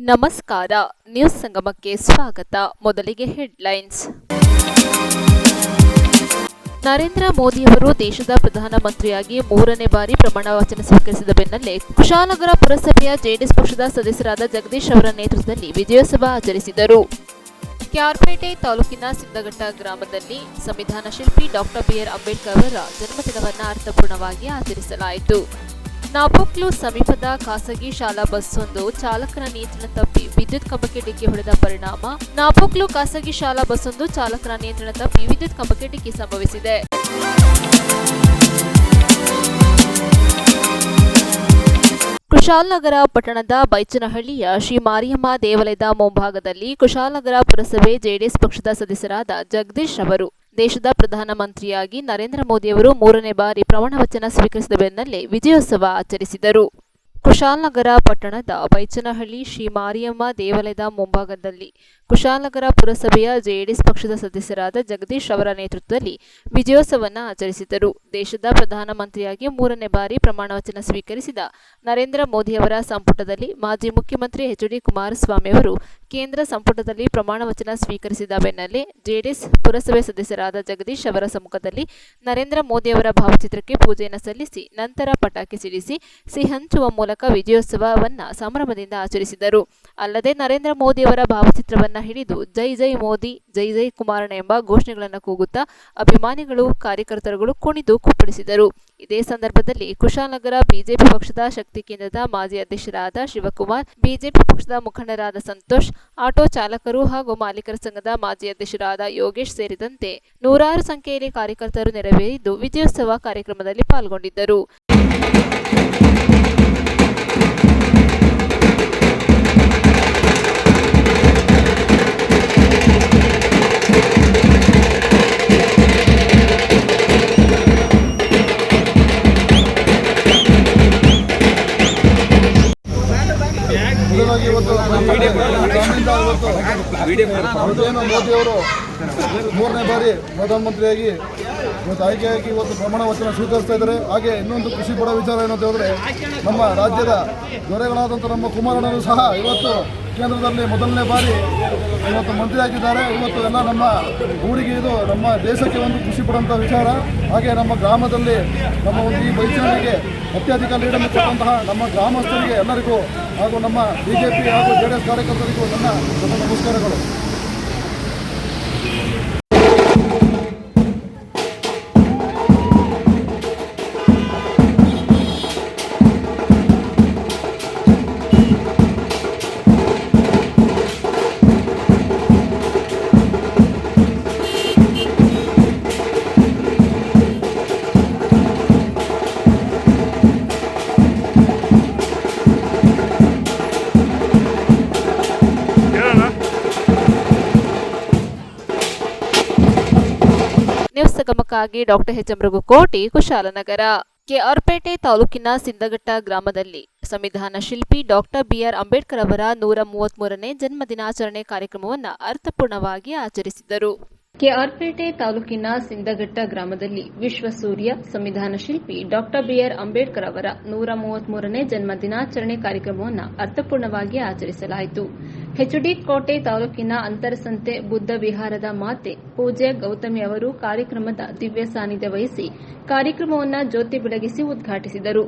ನಮಸ್ಕಾರ. ನ್ಯೂಸ್ ಸಂಗಮಕ್ಕೆ ಸ್ವಾಗತ. ಮೊದಲಿಗೆ ಹೆಡ್ಲೈನ್ಸ್. ನರೇಂದ್ರ ಮೋದಿಯವರು ದೇಶದ ಪ್ರಧಾನಮಂತ್ರಿಯಾಗಿ 3ನೇ ಬಾರಿ ಪ್ರಮಾಣ ವಚನ ಸ್ವೀಕರಿಸಿದ ಬೆನ್ನಲ್ಲೇ ಕುಶಾಲನಗರ ಪುರಸಭೆಯ ಜೆಡಿಎಸ್ ಪಕ್ಷದ ಸದಸ್ಯರಾದ ಜಗದೀಶ್ ಅವರ ನೇತೃತ್ವದಲ್ಲಿ ವಿಜಯೋತ್ಸವ ಆಚರಿಸಿದರು. ಕ್ಯಾರ್ಪೇಟೆ ತಾಲೂಕಿನ ಸಿಂದಘಟ್ಟ ಗ್ರಾಮದಲ್ಲಿ ಸಂವಿಧಾನ ಶಿಲ್ಪಿ ಡಾಕ್ಟರ್ ಬಿಆರ್ ಅಂಬೇಡ್ಕರ್ ಅವರ ಜನ್ಮದಿನವನ್ನು ಅರ್ಥಪೂರ್ಣವಾಗಿ ಆಚರಿಸಲಾಯಿತು. ನಾಪೋಕ್ಲು ಸಮೀಪದ ಖಾಸಗಿ ಶಾಲಾ ಬಸ್ಸೊಂದು ಚಾಲಕನ ನಿಯಂತ್ರಣ ತಪ್ಪಿ ವಿದ್ಯುತ್ ಕಂಬಕ್ಕೆ ಡಿಕ್ಕಿ ಹೊಡೆದ ಪರಿಣಾಮ ನಾಪೋಕ್ಲು ಖಾಸಗಿ ಶಾಲಾ ಬಸ್ಸೊಂದು ಚಾಲಕನ ನಿಯಂತ್ರಣ ತಪ್ಪಿ ವಿದ್ಯುತ್ ಕಂಬಕ್ಕೆ ಡಿಕ್ಕಿ ಸಂಭವಿಸಿದೆ. ಕುಶಾಲನಗರ ಪಟ್ಟಣದ ಬೈಚನಹಳ್ಳಿಯ ಶ್ರೀ ಮಾರಿಯಮ್ಮ ದೇವಾಲಯದ ಮುಂಭಾಗದಲ್ಲಿ ಕುಶಾಲನಗರ ಪುರಸಭೆ ಜೆಡಿಎಸ್ ಪಕ್ಷದ ಸದಸ್ಯರಾದ ಜಗದೀಶ್ ಅವರು ದೇಶದ ಪ್ರಧಾನಮಂತ್ರಿಯಾಗಿ ನರೇಂದ್ರ ಮೋದಿಯವರು 3ನೇ ಬಾರಿ ಪ್ರಮಾಣ ವಚನ ಸ್ವೀಕರಿಸಿದ ಬೆನ್ನಲ್ಲೇ ವಿಜಯೋತ್ಸವ ಆಚರಿಸಿದರು. ಕುಶಾಲನಗರ ಪಟ್ಟಣದ ಬೈಚನಹಳ್ಳಿ ಶ್ರೀ ಮಾರಿಯಮ್ಮ ದೇವಾಲಯದ ಮುಂಭಾಗದಲ್ಲಿ ಕುಶಾಲನಗರ ಪುರಸಭೆಯ ಜೆಡಿಎಸ್ ಪಕ್ಷದ ಸದಸ್ಯರಾದ ಜಗದೀಶ್ ಅವರ ನೇತೃತ್ವದಲ್ಲಿ ವಿಜಯೋತ್ಸವವನ್ನು ಆಚರಿಸಿದರು. ದೇಶದ ಪ್ರಧಾನಮಂತ್ರಿಯಾಗಿ 3ನೇ ಬಾರಿ ಪ್ರಮಾಣ ವಚನ ಸ್ವೀಕರಿಸಿದ ನರೇಂದ್ರ ಮೋದಿಯವರ ಸಂಪುಟದಲ್ಲಿ ಮಾಜಿ ಮುಖ್ಯಮಂತ್ರಿ ಎಚ್.ಡಿ. ಕುಮಾರಸ್ವಾಮಿ ಅವರು ಕೇಂದ್ರ ಸಂಪುಟದಲ್ಲಿ ಪ್ರಮಾಣ ವಚನ ಸ್ವೀಕರಿಸಿದ ಬೆನ್ನಲ್ಲೇ ಜೆಡಿಎಸ್ ಪುರಸಭೆ ಸದಸ್ಯರಾದ ಜಗದೀಶ್ ಅವರ ಸಮ್ಮುಖದಲ್ಲಿ ನರೇಂದ್ರ ಮೋದಿಯವರ ಭಾವಚಿತ್ರಕ್ಕೆ ಪೂಜೆಯನ್ನು ಸಲ್ಲಿಸಿ ನಂತರ ಪಟಾಕಿ ಸಿಡಿಸಿ ಸಿಹಿ ಹಂಚುವ ಮೂಲಕ ವಿಜಯೋತ್ಸವವನ್ನು ಸಂಭ್ರಮದಿಂದ ಆಚರಿಸಿದರು. ಅಲ್ಲದೆ ನರೇಂದ್ರ ಮೋದಿಯವರ ಭಾವಚಿತ್ರವನ್ನು ಹಿಡಿದು ಜೈ ಜೈ ಮೋದಿ, ಜೈ ಜೈ ಕುಮಾರಣ್ಣ ಎಂಬ ಘೋಷಣೆಗಳನ್ನು ಕೂಗುತ್ತಾ ಅಭಿಮಾನಿಗಳು, ಕಾರ್ಯಕರ್ತರುಗಳು ಕುಣಿದು ಕುಪ್ಪಳಿಸಿದರು. ಇದೇ ಸಂದರ್ಭದಲ್ಲಿ ಕುಶಾಲನಗರ ಬಿಜೆಪಿ ಪಕ್ಷದ ಶಕ್ತಿ ಕೇಂದ್ರದ ಮಾಜಿ ಅಧ್ಯಕ್ಷರಾದ ಶಿವಕುಮಾರ್, ಬಿಜೆಪಿ ಪಕ್ಷದ ಮುಖಂಡರಾದ ಸಂತೋಷ್, ಆಟೋ ಚಾಲಕರು ಹಾಗೂ ಮಾಲೀಕರ ಸಂಘದ ಮಾಜಿ ಅಧ್ಯಕ್ಷರಾದ ಯೋಗೇಶ್ ಸೇರಿದಂತೆ ನೂರಾರು ಸಂಖ್ಯೆಯಲ್ಲಿ ಕಾರ್ಯಕರ್ತರು ನೆರವೇರಿದ್ದು ವಿಜಯೋತ್ಸವ ಕಾರ್ಯಕ್ರಮದಲ್ಲಿ ಪಾಲ್ಗೊಂಡಿದ್ದರು. ಮೋದಿಯವರು 3ನೇ ಬಾರಿ ಪ್ರಧಾನಮಂತ್ರಿಯಾಗಿ ಇವತ್ತು ಆಯ್ಕೆಯಾಗಿ ಇವತ್ತು ಪ್ರಮಾಣ ವಚನ ಸ್ವೀಕರಿಸ್ತಾ ಇದ್ದಾರೆ. ಹಾಗೆ ಇನ್ನೊಂದು ಖುಷಿ ಪಡೋ ವಿಚಾರ ಏನಂತ ಹೇಳಿದ್ರೆ ನಮ್ಮ ರಾಜ್ಯದ ದೊರೆಗಳಾದಂಥ ನಮ್ಮ ಕುಮಾರಣ್ಣರು ಸಹ ಇವತ್ತು ಕೇಂದ್ರದಲ್ಲಿ 1ನೇ ಬಾರಿ ಇವತ್ತು ಮಂತ್ರಿಯಾಗಿದ್ದಾರೆ. ಇವತ್ತು ಎಲ್ಲ ನಮ್ಮ ಊರಿಗೆ ಇದು ನಮ್ಮ ದೇಶಕ್ಕೆ ಒಂದು ಖುಷಿ ಪಡುವಂಥ ವಿಚಾರ. ಹಾಗೆ ನಮ್ಮ ಗ್ರಾಮದಲ್ಲಿ ನಮ್ಮ ಒಂದು ಈ ಬೈಚನಹಳ್ಳಿಗೆ ಅತ್ಯಧಿಕ ಲೀಡನ್ನು ಕೊಟ್ಟಂತಹ ನಮ್ಮ ಗ್ರಾಮಸ್ಥರಿಗೆ ಎಲ್ಲರಿಗೂ ಹಾಗೂ ನಮ್ಮ ಬಿಜೆಪಿ ಹಾಗೂ ಜೆಡಿಎಸ್ ಕಾರ್ಯಕರ್ತರಿಗೂ ನನ್ನ ನಮಸ್ಕಾರಗಳು. ನ್ಯೂಸ್ ಸಂಗಮಕ್ಕಾಗಿ ಡಾಕ್ಟರ್ ಎಚ್. ಮೃಗುಕೋಟಿ, ಕುಶಾಲನಗರ. ಕೆಆರ್ಪೇಟೆ ತಾಲೂಕಿನ ಸಿಂದಘಟ್ಟ ಗ್ರಾಮದಲ್ಲಿ ಸಂವಿಧಾನ ಶಿಲ್ಪಿ ಡಾಕ್ಟರ್ ಬಿಆರ್ ಅಂಬೇಡ್ಕರ್ ಅವರ 133ನೇ ಜನ್ಮದಿನಾಚರಣೆ ಕಾರ್ಯಕ್ರಮವನ್ನು ಅರ್ಥಪೂರ್ಣವಾಗಿ ಆಚರಿಸಿದರು. ಕೆಆರ್ಪೇಟೆ ತಾಲೂಕಿನ ಸಿಂದಘಟ್ಟ ಗ್ರಾಮದಲ್ಲಿ ವಿಶ್ವ ಸೂರ್ಯ ಸಂವಿಧಾನ ಶಿಲ್ಪಿ ಡಾಕ್ಟರ್ ಬಿಆರ್ ಅಂಬೇಡ್ಕರ್ ಅವರ 133ನೇ ಜನ್ಮ ದಿನಾಚರಣೆ ಕಾರ್ಯಕ್ರಮವನ್ನು ಅರ್ಥಪೂರ್ಣವಾಗಿ ಆಚರಿಸಲಾಯಿತು. ಎಚ್.ಡಿ. ಕೋಟೆ ತಾಲೂಕಿನ ಅಂತರಸಂತೆ ಬುದ್ಧ ವಿಹಾರದ ಮಾತೆ ಪೂಜ್ಯ ಗೌತಮಿ ಅವರು ಕಾರ್ಯಕ್ರಮದ ದಿವ್ಯ ಸಾನ್ನಿಧ್ಯ ವಹಿಸಿ ಕಾರ್ಯಕ್ರಮವನ್ನು ಜ್ಯೋತಿ ಬೆಳಗಿಸಿ ಉದ್ಘಾಟಿಸಿದರು.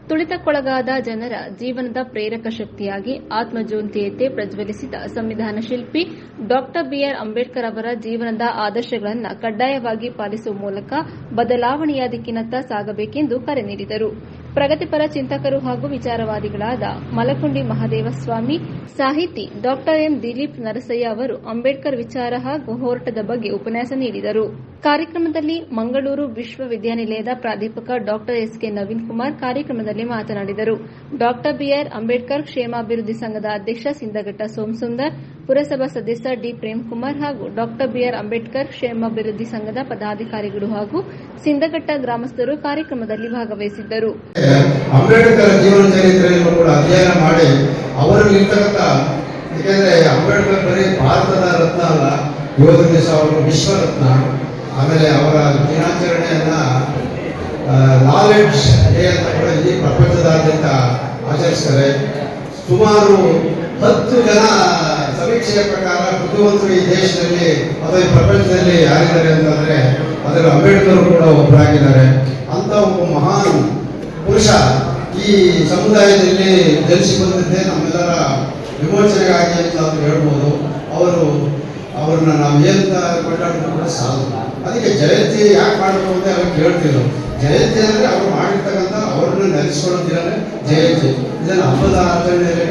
ತುಳಿತಕ್ಕೊಳಗಾದ ಜನರ ಜೀವನದ ಪ್ರೇರಕ ಶಕ್ತಿಯಾಗಿ ಆತ್ಮಜ್ಯೋತಿಯತೆ ಪ್ರಜ್ವಲಿಸಿದ ಸಂವಿಧಾನ ಶಿಲ್ಪಿ ಡಾಕ್ಟರ್ ಬಿಆರ್ ಅಂಬೇಡ್ಕರ್ ಅವರ ಜೀವನದ ಆದರ್ಶಗಳನ್ನು ಕಡ್ಡಾಯವಾಗಿ ಪಾಲಿಸುವ ಮೂಲಕ ಬದಲಾವಣೆಯ ದಿಕ್ಕಿನತ್ತ ಸಾಗಬೇಕೆಂದು ಕರೆ ನೀಡಿದರು. ಪ್ರಗತಿಪರ ಚಿಂತಕರು ಹಾಗೂ ವಿಚಾರವಾದಿಗಳಾದ ಮಲಕುಂಡಿ ಮಹದೇವಸ್ವಾಮಿ, ಸಾಹಿತಿ ಡಾಕ್ಟರ್ ಎಂ. ದಿಲೀಪ್ ನರಸಯ್ಯ ಅವರು ಅಂಬೇಡ್ಕರ್ ವಿಚಾರ ಹಾಗೂ ಹೋರಾಟದ ಬಗ್ಗೆ ಉಪನ್ಯಾಸ ನೀಡಿದರು. ಕಾರ್ಯಕ್ರಮದಲ್ಲಿ ಮಂಗಳೂರು ವಿಶ್ವವಿದ್ಯಾನಿಲಯದ ಪ್ರಾಧ್ಯಾಪಕ ಡಾಕ್ಟರ್ ಎಸ್.ಕೆ. ನವೀನ್ ಕುಮಾರ್ ಕಾರ್ಯಕ್ರಮದಲ್ಲಿ ಮಾತನಾಡಿದರು. ಡಾಕ್ಟರ್ ಬಿಆರ್ ಅಂಬೇಡ್ಕರ್ ಕ್ಷೇಮಾಭಿವೃದ್ಧಿ ಸಂಘದ ಅಧ್ಯಕ್ಷ ಸಿಂದಘಟ್ಟ ಸೋಮಸುಂದರ್, ಪುರಸಭಾ ಸದಸ್ಯ ಡಿ. ಪ್ರೇಮ್ಕುಮಾರ್ ಹಾಗೂ ಡಾಕ್ಟರ್ ಬಿಆರ್ ಅಂಬೇಡ್ಕರ್ ಕ್ಷೇಮಾಭಿವೃದ್ಧಿ ಸಂಘದ ಪದಾಧಿಕಾರಿಗಳು ಹಾಗೂ ಸಿಂದಘಟ್ಟ ಗ್ರಾಮಸ್ಥರು ಕಾರ್ಯಕ್ರಮದಲ್ಲಿ ಭಾಗವಹಿಸಿದ್ದರು. ಅಂಬೇಡ್ಕರ್ ಜೀವನ ಚರಿತ್ರೆಯನ್ನು ಕೂಡ ಅಧ್ಯಯನ ಮಾಡಿ ಅವರಲ್ಲಿರ್ತಕ್ಕಂಥ, ಏಕೆಂದರೆ ಅಂಬೇಡ್ಕರ್ ಬರೀ ಭಾರತದ ರತ್ನ ಅಲ್ಲ, ಇವತ್ತು ದಿವಸ ಅವರು ವಿಶ್ವರತ್ನ. ಆಮೇಲೆ ಅವರ ದಿನಾಚರಣೆಯನ್ನ ನಾಲೆಡ್ಜ್ ಡೇ ಅಂತ ಕೂಡ ಇಡೀ ಪ್ರಪಂಚದಾದ್ಯಂತ ಆಚರಿಸ್ತಾರೆ. ಸುಮಾರು 10 ಜನ ಸಮೀಕ್ಷೆಯ ಪ್ರಕಾರ ಬುದ್ಧಿವಂತರು ಈ ದೇಶದಲ್ಲಿ ಅಥವಾ ಈ ಪ್ರಪಂಚದಲ್ಲಿ ಯಾರಿದ್ದಾರೆ ಅಂತಂದ್ರೆ ಅದರ ಅಂಬೇಡ್ಕರ್ ಕೂಡ ಒಬ್ಬರಾಗಿದ್ದಾರೆ. ಅಂತ ಒಬ್ಬ ಮಹಾನ್ ಪುರುಷ ಈ ಸಮುದಾಯದಲ್ಲಿ ಜನಿಸಿ ಬಂದಿದ್ದೆ ನಮ್ಮೆಲ್ಲರ ವಿಮೋಚನೆಗಾಗಿ ಅಂತ ನಾವು ಹೇಳ್ಬೋದು. ಅವ್ರನ್ನ ನಾವು ಏನಂತ ಕೊಂಡಾಡಿದ್ರು ಕೂಡ ಸಾಲದು. ಅದಕ್ಕೆ ಜಯಂತಿ ಯಾಕೆ ಮಾಡಬೇಕು ಅಂತ ಅವ್ರು ಕೇಳ್ತಿದ್ರು. ಜಯಂತಿ ಅಂದರೆ ಅವ್ರು ಮಾಡಿರ್ತಕ್ಕಂಥ ಅವ್ರನ್ನ ನೆಲೆಸ್ಕೊಳ್ಳೋದಿಲ್ಲ ಜಯಂತಿ. ಇದನ್ನು ಹಬ್ಬದ ಆಚರಣೆಯಲ್ಲಿ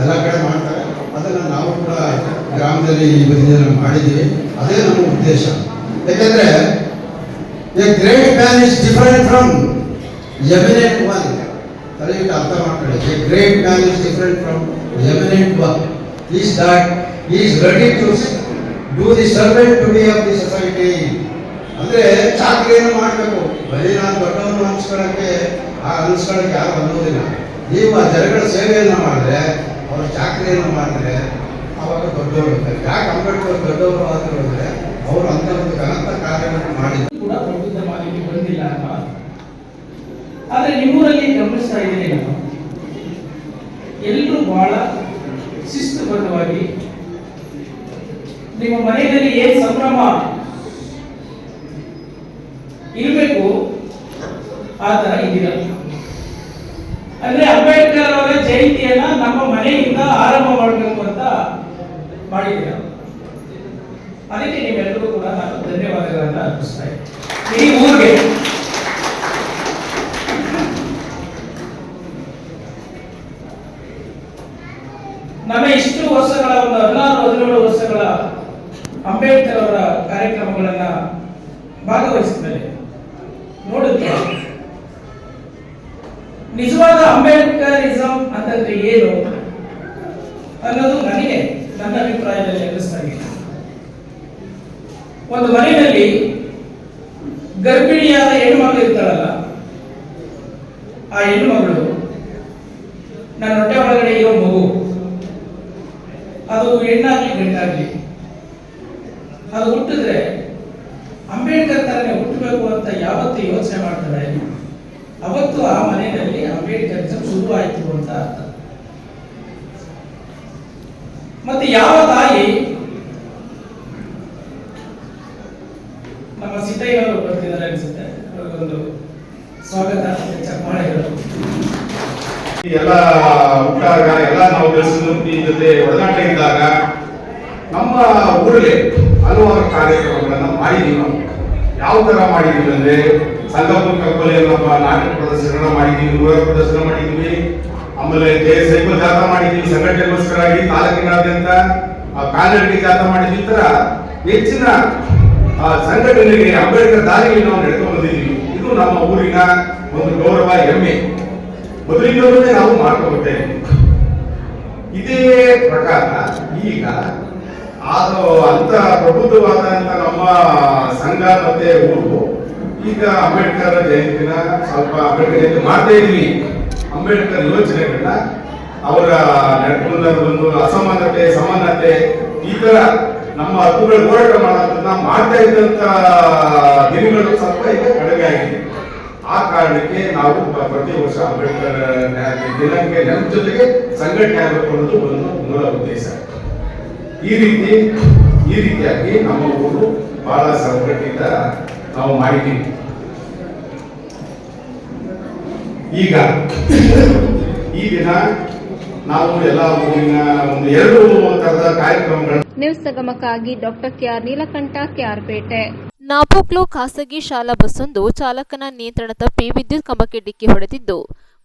ಎಲ್ಲ ಕಡೆ ಮಾಡ್ತಾರೆ. ಅದನ್ನು ನಾವು ಕೂಡ ಗ್ರಾಮದಲ್ಲಿ ಈ ದಿನ ಮಾಡಿದ್ದೀವಿ. ಅದೇ ನಮ್ಮ ಉದ್ದೇಶ. ಯಾಕೆಂದರೆ a great man is different from eminent one. ದಯವಿಟ್ಟು ಅರ್ಥ ಮಾಡ್ಕೊಳ್ಳಿ. A great man is different from eminent one is that is ready to do the servant to be of the society. ಅಂದರೆ ಚಾಕರಿಯನ್ನು ಮಾಡಬೇಕು. ಬರೀ ನಾನು ದೊಡ್ಡವನ್ನು ಅನಿಸ್ಕೊಳ್ಳೋಕ್ಕೆ ಯಾರು ಅನ್ನೋದಿಲ್ಲ. ನೀವು ಆ ಜನಗಳ ಸೇವೆಯನ್ನು ಮಾಡಿದ್ರೆ, ಅವ್ರ ಚಾಕರಿಯನ್ನು ಮಾಡಿದ್ರೆ ಅವಾಗ ದೊಡ್ಡವರು ಇರ್ತಾರೆ. ಯಾಕೆ ಅಂಬೇಡ್ಕರ್ ದೊಡ್ಡವರು ಆದರು ಅಂದರೆ ಅವರು ಅಂತ ಒಂದು ಘನತ ಕಾರ್ಯವನ್ನು ಮಾಡಿದ್ರು ಕೂಡ ಪ್ರಬುದ್ಧ ಮಾಲಿನ್ಯ ಬಂದಿಲ್ಲ ಅಂತ. ಆದರೆ ನಿಮ್ಮೂರಲ್ಲಿ ಗಮನಿಸ್ತಾ ಇದ್ದೀನಿ ನಾನು, ಎಲ್ಲರೂ ಬಹಳ ಶಿಸ್ತುಬದ್ಧವಾಗಿ ನಿಮ್ಮ ಮನೆಯಲ್ಲಿ ಏನು ಸಂಭ್ರಮ ಇರಬೇಕು ಆ ಥರ ಇದ್ದೀರ. ಅಂದ್ರೆ ಅಂಬೇಡ್ಕರ್ ಅವರ ಜಯಂತಿಯನ್ನ ನಮ್ಮ ಮನೆಯಿಂದ ಆರಂಭ ಮಾಡಬೇಕು ಅಂತ ಮಾಡಿದ್ದೀರ. ಅದಕ್ಕೆ ನೀವೆಲ್ಲರೂ ಕೂಡ ನಾನು ಧನ್ಯವಾದಗಳನ್ನ ಅರ್ಪಿಸ್ತಾ ಇದ್ದೀನಿ. ಈ ಊರಿಗೆ ನಮ್ಮ ಇಷ್ಟು ವರ್ಷಗಳ ಒಂದು 16-17 ವರ್ಷಗಳ ಅಂಬೇಡ್ಕರ್ ಅವರ ಕಾರ್ಯಕ್ರಮಗಳನ್ನ ಭಾಗವಹಿಸಿದ ಮೇಲೆ ನೋಡಿದ್ರೆ ನಿಜವಾದ ಅಂಬೇಡ್ಕರಿಸಂ ಅಂತಂದ್ರೆ ಏನು ಅನ್ನೋದು ನನಗೆ ನನ್ನ ಅಭಿಪ್ರಾಯದಲ್ಲಿ ಅನಿಸ್ತಾ ಇದೆ. ಒಂದು ಮನೆಯಲ್ಲಿ ಗರ್ಭಿಣಿಯಾದ ಹೆಣ್ಣುಮಗಳು ಇರ್ತಾಳಲ್ಲ, ಆ ಹೆಣ್ಣುಮಗಳು ನನ್ನ ಹೊಟ್ಟೆ ಒಳಗಡೆ ಇರೋ ಮಗು, ಅದು ಹೆಣ್ಣಾಗ್ಲಿ ಗಂಡಾಗ್ಲಿ, ಅದು ಹುಟ್ಟಿದ್ರೆ ಅಂಬೇಡ್ಕರ್ ತರನೇ ಹುಟ್ಟಬೇಕು ಅಂತ ಯಾವತ್ತು ಯೋಚನೆ ಮಾಡ್ತಾರೆ, ಅವತ್ತು ಆ ಮನೆಯಲ್ಲಿ ಅಂಬೇಡ್ಕರಿಸಂ ಶುರು ಆಯಿತು ಅಂತ ಅರ್ಥ. ಮತ್ತೆ ಯಾವ ತಾಯಿ, ನಮ್ಮ ಸಿದ್ದಯ್ಯನವರು ಬರ್ತಿದ್ದಾರೆ ಅನ್ಸುತ್ತೆ, ಅವರಿಗೊಂದು ಸ್ವಾಗತ ಚಪ್ಪಾಳೆಗಳು. ಎಲ್ಲ ಹುಟ್ಟಾಗ ಎಲ್ಲ ನಾವು ಬೆಳೆಸಿದ ಜೊತೆ ಒಡನಾಟ ಇದ್ದಾಗ ನಮ್ಮ ಊರಲ್ಲಿ ಹಲವಾರು ಕಾರ್ಯಕ್ರಮಗಳನ್ನ ಮಾಡಿದೀವಿ. ನಾವು ಯಾವ ತರ ಮಾಡಿದೀವಿ ಅಂದ್ರೆ ಸಂಗಮ ಕಬ್ಬಲೆಯನ್ನು ನಾಟಕ ಪ್ರದರ್ಶನ ಮಾಡಿದೀವಿ, ನೃತ್ಯ ಪ್ರದರ್ಶನ ಮಾಡಿದೀವಿ, ಆಮೇಲೆ ಸೈಕಲ್ ಜಾಥಾ ಮಾಡಿದೀವಿ, ಸಂಘಟನೆಗೋಸ್ಕರಾಗಿ ತಾಲೂಕಿನಾದ್ಯಂತ ಕಾಲ್ನಡಿಗೆ ಜಾಥಾ ಮಾಡಿದ್ವಿ. ಈ ತರ ಹೆಚ್ಚಿನ ಸಂಘಟನೆಗೆ ಅಂಬೇಡ್ಕರ್ ದಾರಿಯಲ್ಲಿ ನಾವು ನಡೆದುಕೊಂಡು ಬಂದಿದ್ದೀವಿ. ಇದು ನಮ್ಮ ಊರಿನ ಒಂದು ಗೌರವ, ಹೆಮ್ಮೆ. ಮೊದಲಿಂದಲೇ ನಾವು ಮಾಡ್ಕೊಂಡ್ಬಿಟ್ಟೇವೆ. ಇದೇ ಪ್ರಕಾರ ಈಗ ಅದು ಅಂತ ಪ್ರಬುದ್ಧವಾದಂತ ನಮ್ಮ ಸಂಘ ಮತ್ತೆ ಊರು ಈಗ ಅಂಬೇಡ್ಕರ್ ಜಯಂತಿನ ಸ್ವಲ್ಪ ಅಂಬೇಡ್ಕರ್ ಜಯಂತಿ ಮಾಡ್ತಾ ಇದ್ವಿ. ಅಂಬೇಡ್ಕರ್ ಯೋಚನೆಗಳನ್ನ, ಅವರ ನಡ್ಕೊಂಡ ಒಂದು ಅಸಮಾನತೆ, ಸಮಾನತೆ, ಈ ತರ ನಮ್ಮ ಹಕ್ಕುಗಳ ಹೋರಾಟ ಮಾಡೋದನ್ನ ಮಾಡ್ತಾ ಇದ್ದಂತ ದಿನಗಳು ಸ್ವಲ್ಪ ಈಗ ಕಡಿಮೆ ಆಗಿದೆ. ಆ ಕಾರಣಕ್ಕೆ ನಾವು ಪ್ರತಿ ವರ್ಷ ಅಂಬೇಡ್ಕರ್ ದಿನಕ್ಕೆ ನಮ್ಮ ಜೊತೆಗೆ ಸಂಘಟನೆ ಆಗಬೇಕು ಅನ್ನೋದು ಒಂದು ಮೂಲ ಉದ್ದೇಶ. ಈ ರೀತಿಯಾಗಿ ನಮ್ಮ ಊರು ಬಹಳ ಸಂಘಟಿತ ನಾವು ಮಾಡಿದ್ದೀವಿ. ಈಗ ಈ ದಿನ ನಾವು ಎಲ್ಲ ಊರಿನ ಒಂದು 2 ತರದ ಕಾರ್ಯಕ್ರಮಗಳು. ನ್ಯೂಸ್ ಸಂಗಮಕ್ಕಾಗಿ ಡಾಕ್ಟರ್ ಕೆಆರ್ ನೀಲಕಂಠ, ಕೆಆರ್ಪೇಟೆ. ನಾಪೋಕ್ಲು ಖಾಸಗಿ ಶಾಲಾ ಬಸ್ಸೊಂದು ಚಾಲಕನ ನಿಯಂತ್ರಣ ತಪ್ಪಿ ವಿದ್ಯುತ್ ಕಂಬಕ್ಕೆ ಡಿಕ್ಕಿ ಹೊಡೆದಿದ್ದು,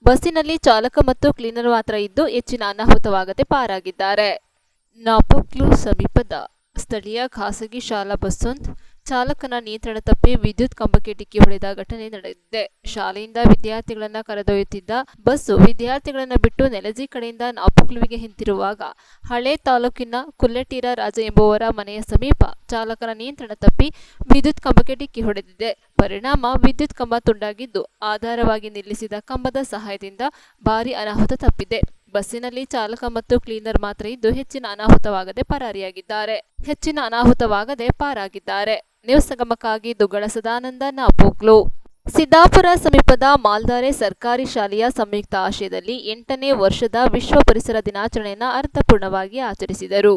ಬಸ್ಸಿನಲ್ಲಿ ಚಾಲಕ ಮತ್ತು ಕ್ಲೀನರ್ ಮಾತ್ರ ಇದ್ದು ಹೆಚ್ಚಿನ ಅನಾಹುತವಾಗದೆ ಪಾರಾಗಿದ್ದಾರೆ. ನಾಪೋಕ್ಲು ಸಮೀಪದ ಸ್ಥಳೀಯ ಖಾಸಗಿ ಶಾಲಾ ಬಸ್ಸೊಂದು ಚಾಲಕನ ನಿಯಂತ್ರಣ ತಪ್ಪಿ ವಿದ್ಯುತ್ ಕಂಬಕ್ಕೆ ಡಿಕ್ಕಿ ಹೊಡೆದ ಘಟನೆ ನಡೆದಿದೆ. ಶಾಲೆಯಿಂದ ವಿದ್ಯಾರ್ಥಿಗಳನ್ನ ಕರೆದೊಯ್ಯುತ್ತಿದ್ದ ಬಸ್ಸು ವಿದ್ಯಾರ್ಥಿಗಳನ್ನ ಬಿಟ್ಟು ನೆಲಜಿ ಕಡೆಯಿಂದ ನಾಪೋಕ್ಲುವಿಗೆ ಹಿಂತಿರುವಾಗ ಹಳೆ ತಾಲೂಕಿನ ಕುಲ್ಲೆಟೀರ ರಾಜ ಎಂಬುವರ ಮನೆಯ ಸಮೀಪ ಚಾಲಕನ ನಿಯಂತ್ರಣ ತಪ್ಪಿ ವಿದ್ಯುತ್ ಕಂಬಕ್ಕೆ ಡಿಕ್ಕಿ ಹೊಡೆದಿದೆ. ಪರಿಣಾಮ ವಿದ್ಯುತ್ ಕಂಬ ತುಂಡಾಗಿದ್ದು, ಆಧಾರವಾಗಿ ನಿಲ್ಲಿಸಿದ ಕಂಬದ ಸಹಾಯದಿಂದ ಭಾರೀ ಅನಾಹುತ ತಪ್ಪಿದೆ. ಬಸ್ಸಿನಲ್ಲಿ ಚಾಲಕ ಮತ್ತು ಕ್ಲೀನರ್ ಮಾತ್ರ ಇದ್ದು ಹೆಚ್ಚಿನ ಅನಾಹುತವಾಗದೆ ಪಾರಾಗಿದ್ದಾರೆ. ನ್ಯೂಸ್ ಸಂಗಮಕ್ಕಾಗಿ ದುಗ್ಗಳ ಸದಾನಂದ, ನಾಪೋಕ್ಲು. ಸಿದ್ದಾಪುರ ಸಮೀಪದ ಮಾಲ್ದಾರೆ ಸರ್ಕಾರಿ ಶಾಲೆಯ ಸಂಯುಕ್ತ ಆಶ್ರಯದಲ್ಲಿ 8ನೇ ವರ್ಷದ ವಿಶ್ವ ಪರಿಸರ ದಿನಾಚರಣೆಯನ್ನು ಅರ್ಥಪೂರ್ಣವಾಗಿ ಆಚರಿಸಿದರು.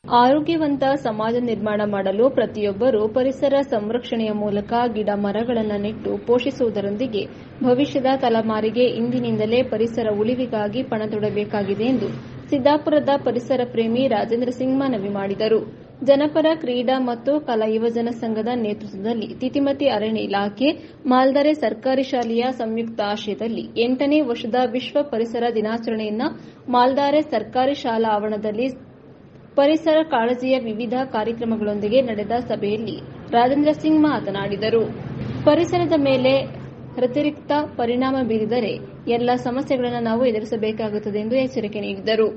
ಆರೋಗ್ಯವಂತ ಸಮಾಜ ನಿರ್ಮಾಣ ಮಾಡಲು ಪ್ರತಿಯೊಬ್ಬರೂ ಪರಿಸರ ಸಂರಕ್ಷಣೆಯ ಮೂಲಕ ಗಿಡ ಮರಗಳನ್ನು ನೆಟ್ಟು ಪೋಷಿಸುವುದರೊಂದಿಗೆ ಭವಿಷ್ಯದ ತಲೆಮಾರಿಗೆ ಇಂದಿನಿಂದಲೇ ಪರಿಸರ ಉಳಿವಿಗಾಗಿ ಪಣತೊಡಬೇಕಾಗಿದೆ ಎಂದು ಸಿದ್ದಾಪುರದ ಪರಿಸರ ಪ್ರೇಮಿ ರಾಜೇಂದ್ರ ಸಿಂಗ್ ಮನವಿ ಮಾಡಿದರು. ಜನಪರ ಕ್ರೀಡಾ ಮತ್ತು ಕಲಾ ಯುವಜನ ಸಂಘದ ನೇತೃತ್ವದಲ್ಲಿ ತಿತಿಮತಿ ಅರಣ್ಯ ಇಲಾಖೆ ಮಾಲ್ದಾರೆ ಸರ್ಕಾರಿ ಶಾಲೆಯ ಸಂಯುಕ್ತ ಆಶ್ರಯದಲ್ಲಿ 8ನೇ ವರ್ಷದ ವಿಶ್ವ ಪರಿಸರ ದಿನಾಚರಣೆಯನ್ನು ಮಾಲ್ದಾರೆ ಸರ್ಕಾರಿ ಶಾಲಾ ಆವರಣದಲ್ಲಿ ಪರಿಸರ ಕಾಳಜಿಯ ವಿವಿಧ ಕಾರ್ಯಕ್ರಮಗಳೊಂದಿಗೆ ನಡೆದ ಸಭೆಯಲ್ಲಿ ರಾಜೇಂದ್ರ ಸಿಂಗ್ ಮಾತನಾಡಿದರು. ಪರಿಸರದ ಮೇಲೆ ವ್ಯತಿರಿಕ್ತ ಪರಿಣಾಮ ಬೀರಿದರೆ ಎಲ್ಲ ಸಮಸ್ಯೆಗಳನ್ನು ನಾವು ಎದುರಿಸಬೇಕಾಗುತ್ತದೆ ಎಂದು ಎಚ್ಚರಿಕೆ ನೀಡಿದರು.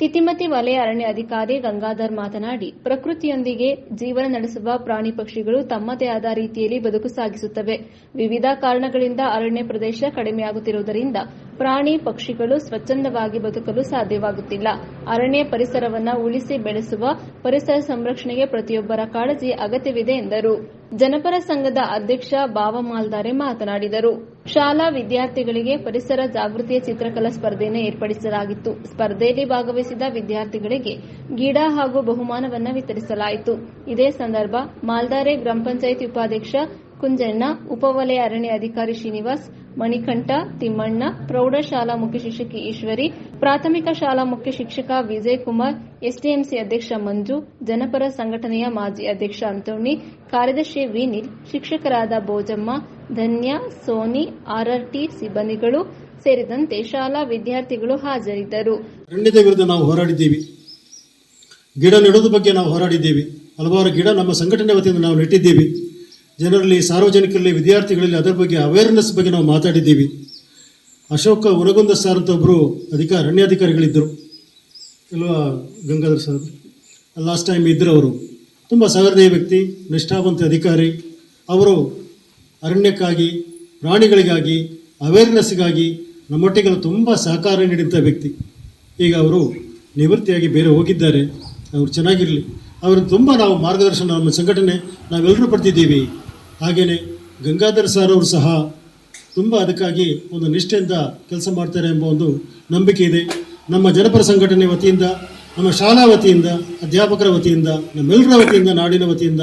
ತಿತಿಮತಿ ವಲಯ ಅರಣ್ಯ ಅಧಿಕಾರಿ ಗಂಗಾಧರ್ ಮಾತನಾಡಿ, ಪ್ರಕೃತಿಯೊಂದಿಗೆ ಜೀವನ ನಡೆಸುವ ಪ್ರಾಣಿ ಪಕ್ಷಿಗಳು ತಮ್ಮದೇ ಆದ ರೀತಿಯಲ್ಲಿ ಬದುಕು ಸಾಗಿಸುತ್ತವೆ. ವಿವಿಧ ಕಾರಣಗಳಿಂದ ಅರಣ್ಯ ಪ್ರದೇಶ ಕಡಿಮೆಯಾಗುತ್ತಿರುವುದರಿಂದ ಪ್ರಾಣಿ ಪಕ್ಷಿಗಳು ಸ್ವಚ್ಛಂದವಾಗಿ ಬದುಕಲು ಸಾಧ್ಯವಾಗುತ್ತಿಲ್ಲ. ಅರಣ್ಯ ಪರಿಸರವನ್ನು ಉಳಿಸಿ ಬೆಳೆಸುವ ಪರಿಸರ ಸಂರಕ್ಷಣೆಗೆ ಪ್ರತಿಯೊಬ್ಬರ ಕಾಳಜಿ ಅಗತ್ಯವಿದೆ ಎಂದರು. ಜನಪರ ಸಂಘದ ಅಧ್ಯಕ್ಷ ಬಾವ ಮಾಲ್ದಾರೆ ಮಾತನಾಡಿದರು. ಶಾಲಾ ವಿದ್ಯಾರ್ಥಿಗಳಿಗೆ ಪರಿಸರ ಜಾಗೃತಿಯ ಚಿತ್ರಕಲಾ ಸ್ಪರ್ಧೆಯನ್ನು ಏರ್ಪಡಿಸಲಾಗಿತ್ತು. ಸ್ಪರ್ಧೆಯಲ್ಲಿ ಭಾಗವಹಿಸಿದ ವಿದ್ಯಾರ್ಥಿಗಳಿಗೆ ಗಿಡ ಹಾಗೂ ಬಹುಮಾನವನ್ನು ವಿತರಿಸಲಾಯಿತು. ಇದೇ ಸಂದರ್ಭ ಮಾಲ್ದಾರೆ ಗ್ರಾಮ ಪಂಚಾಯತ್ ಉಪಾಧ್ಯಕ್ಷ ಕುಂಜಣ್ಣ, ಉಪವಲಯ ಅರಣ್ಯ ಅಧಿಕಾರಿ ಶ್ರೀನಿವಾಸ್, ಮಣಿಕಂಠ, ತಿಮ್ಮಣ್ಣ, ಪ್ರೌಢಶಾಲಾ ಮುಖ್ಯ ಶಿಕ್ಷಕಿ ಈಶ್ವರಿ, ಪ್ರಾಥಮಿಕ ಶಾಲಾ ಮುಖ್ಯ ಶಿಕ್ಷಕ ವಿಜಯ್ ಕುಮಾರ್, ಎಸ್ಡಿಎಂಸಿ ಅಧ್ಯಕ್ಷ ಮಂಜು, ಜನಪರ ಸಂಘಟನೆಯ ಮಾಜಿ ಅಧ್ಯಕ್ಷ ಅಂತೋಣಿ, ಕಾರ್ಯದರ್ಶಿ ವಿನಿಲ್, ಶಿಕ್ಷಕರಾದ ಬೋಜಮ್ಮ, ಧನ್ಯ, ಸೋನಿ, ಆರ್ಆರ್ಟಿ ಸಿಬ್ಬಂದಿಗಳು ಸೇರಿದಂತೆ ಶಾಲಾ ವಿದ್ಯಾರ್ಥಿಗಳು ಹಾಜರಿದ್ದರು. ಅರಣ್ಯದ ವಿರುದ್ಧ ನಾವು ಹೋರಾಡಿದ್ದೀವಿ. ಗಿಡ ನೆಡೋದ್ರ ಬಗ್ಗೆ ನಾವು ಹೋರಾಡಿದ್ದೀವಿ. ಹಲವಾರು ಗಿಡ ನಮ್ಮ ಸಂಘಟನೆ ವತಿಯಿಂದ ನಾವು ನೆಟ್ಟಿದ್ದೀವಿ. ಜನರಲ್ಲಿ, ಸಾರ್ವಜನಿಕರಲ್ಲಿ, ವಿದ್ಯಾರ್ಥಿಗಳಲ್ಲಿ ಅದರ ಬಗ್ಗೆ ಅವೇರ್ನೆಸ್ ಬಗ್ಗೆ ನಾವು ಮಾತಾಡಿದ್ದೀವಿ. ಅಶೋಕ ಉನಗುಂದ ಸರ್ ಅಂತ ಒಬ್ಬರು ಅರಣ್ಯಾಧಿಕಾರಿಗಳಿದ್ದರು ಇಲ್ವಾ, ಗಂಗಾಧರ್ ಸರ್ ಲಾಸ್ಟ್ ಟೈಮ್ ಇದ್ದರು. ಅವರು ತುಂಬ ಸಹೃದಯ ವ್ಯಕ್ತಿ, ನಿಷ್ಠಾವಂತ ಅಧಿಕಾರಿ. ಅವರು ಅರಣ್ಯಕ್ಕಾಗಿ, ಪ್ರಾಣಿಗಳಿಗಾಗಿ, ಅವೇರ್ನೆಸ್ಗಾಗಿ ನಮ್ಮೊಟ್ಟಿಗೆ ತುಂಬ ಸಹಕಾರ ನೀಡಿದಂಥ ವ್ಯಕ್ತಿ. ಈಗ ಅವರು ನಿವೃತ್ತಿಯಾಗಿ ಬೇರೆ ಹೋಗಿದ್ದಾರೆ. ಅವರು ಚೆನ್ನಾಗಿರಲಿ. ಅವ್ರನ್ನ ತುಂಬ ನಾವು ಮಾರ್ಗದರ್ಶನ, ನಮ್ಮ ಸಂಘಟನೆ ನಾವೆಲ್ಲರೂ ಪಡ್ತಿದ್ದೀವಿ. ಹಾಗೆಯೇ ಗಂಗಾಧರ್ ಸರ್ ಅವರು ಸಹ ತುಂಬ ಅದಕ್ಕಾಗಿ ಒಂದು ನಿಷ್ಠೆಯಿಂದ ಕೆಲಸ ಮಾಡ್ತಾರೆ ಎಂಬ ಒಂದು ನಂಬಿಕೆ ಇದೆ. ನಮ್ಮ ಜನಪರ ಸಂಘಟನೆ ವತಿಯಿಂದ, ನಮ್ಮ ಶಾಲಾ ವತಿಯಿಂದ, ಅಧ್ಯಾಪಕರ ವತಿಯಿಂದ, ನಮ್ಮೆಲ್ಲರ ವತಿಯಿಂದ, ನಾಡಿನ ವತಿಯಿಂದ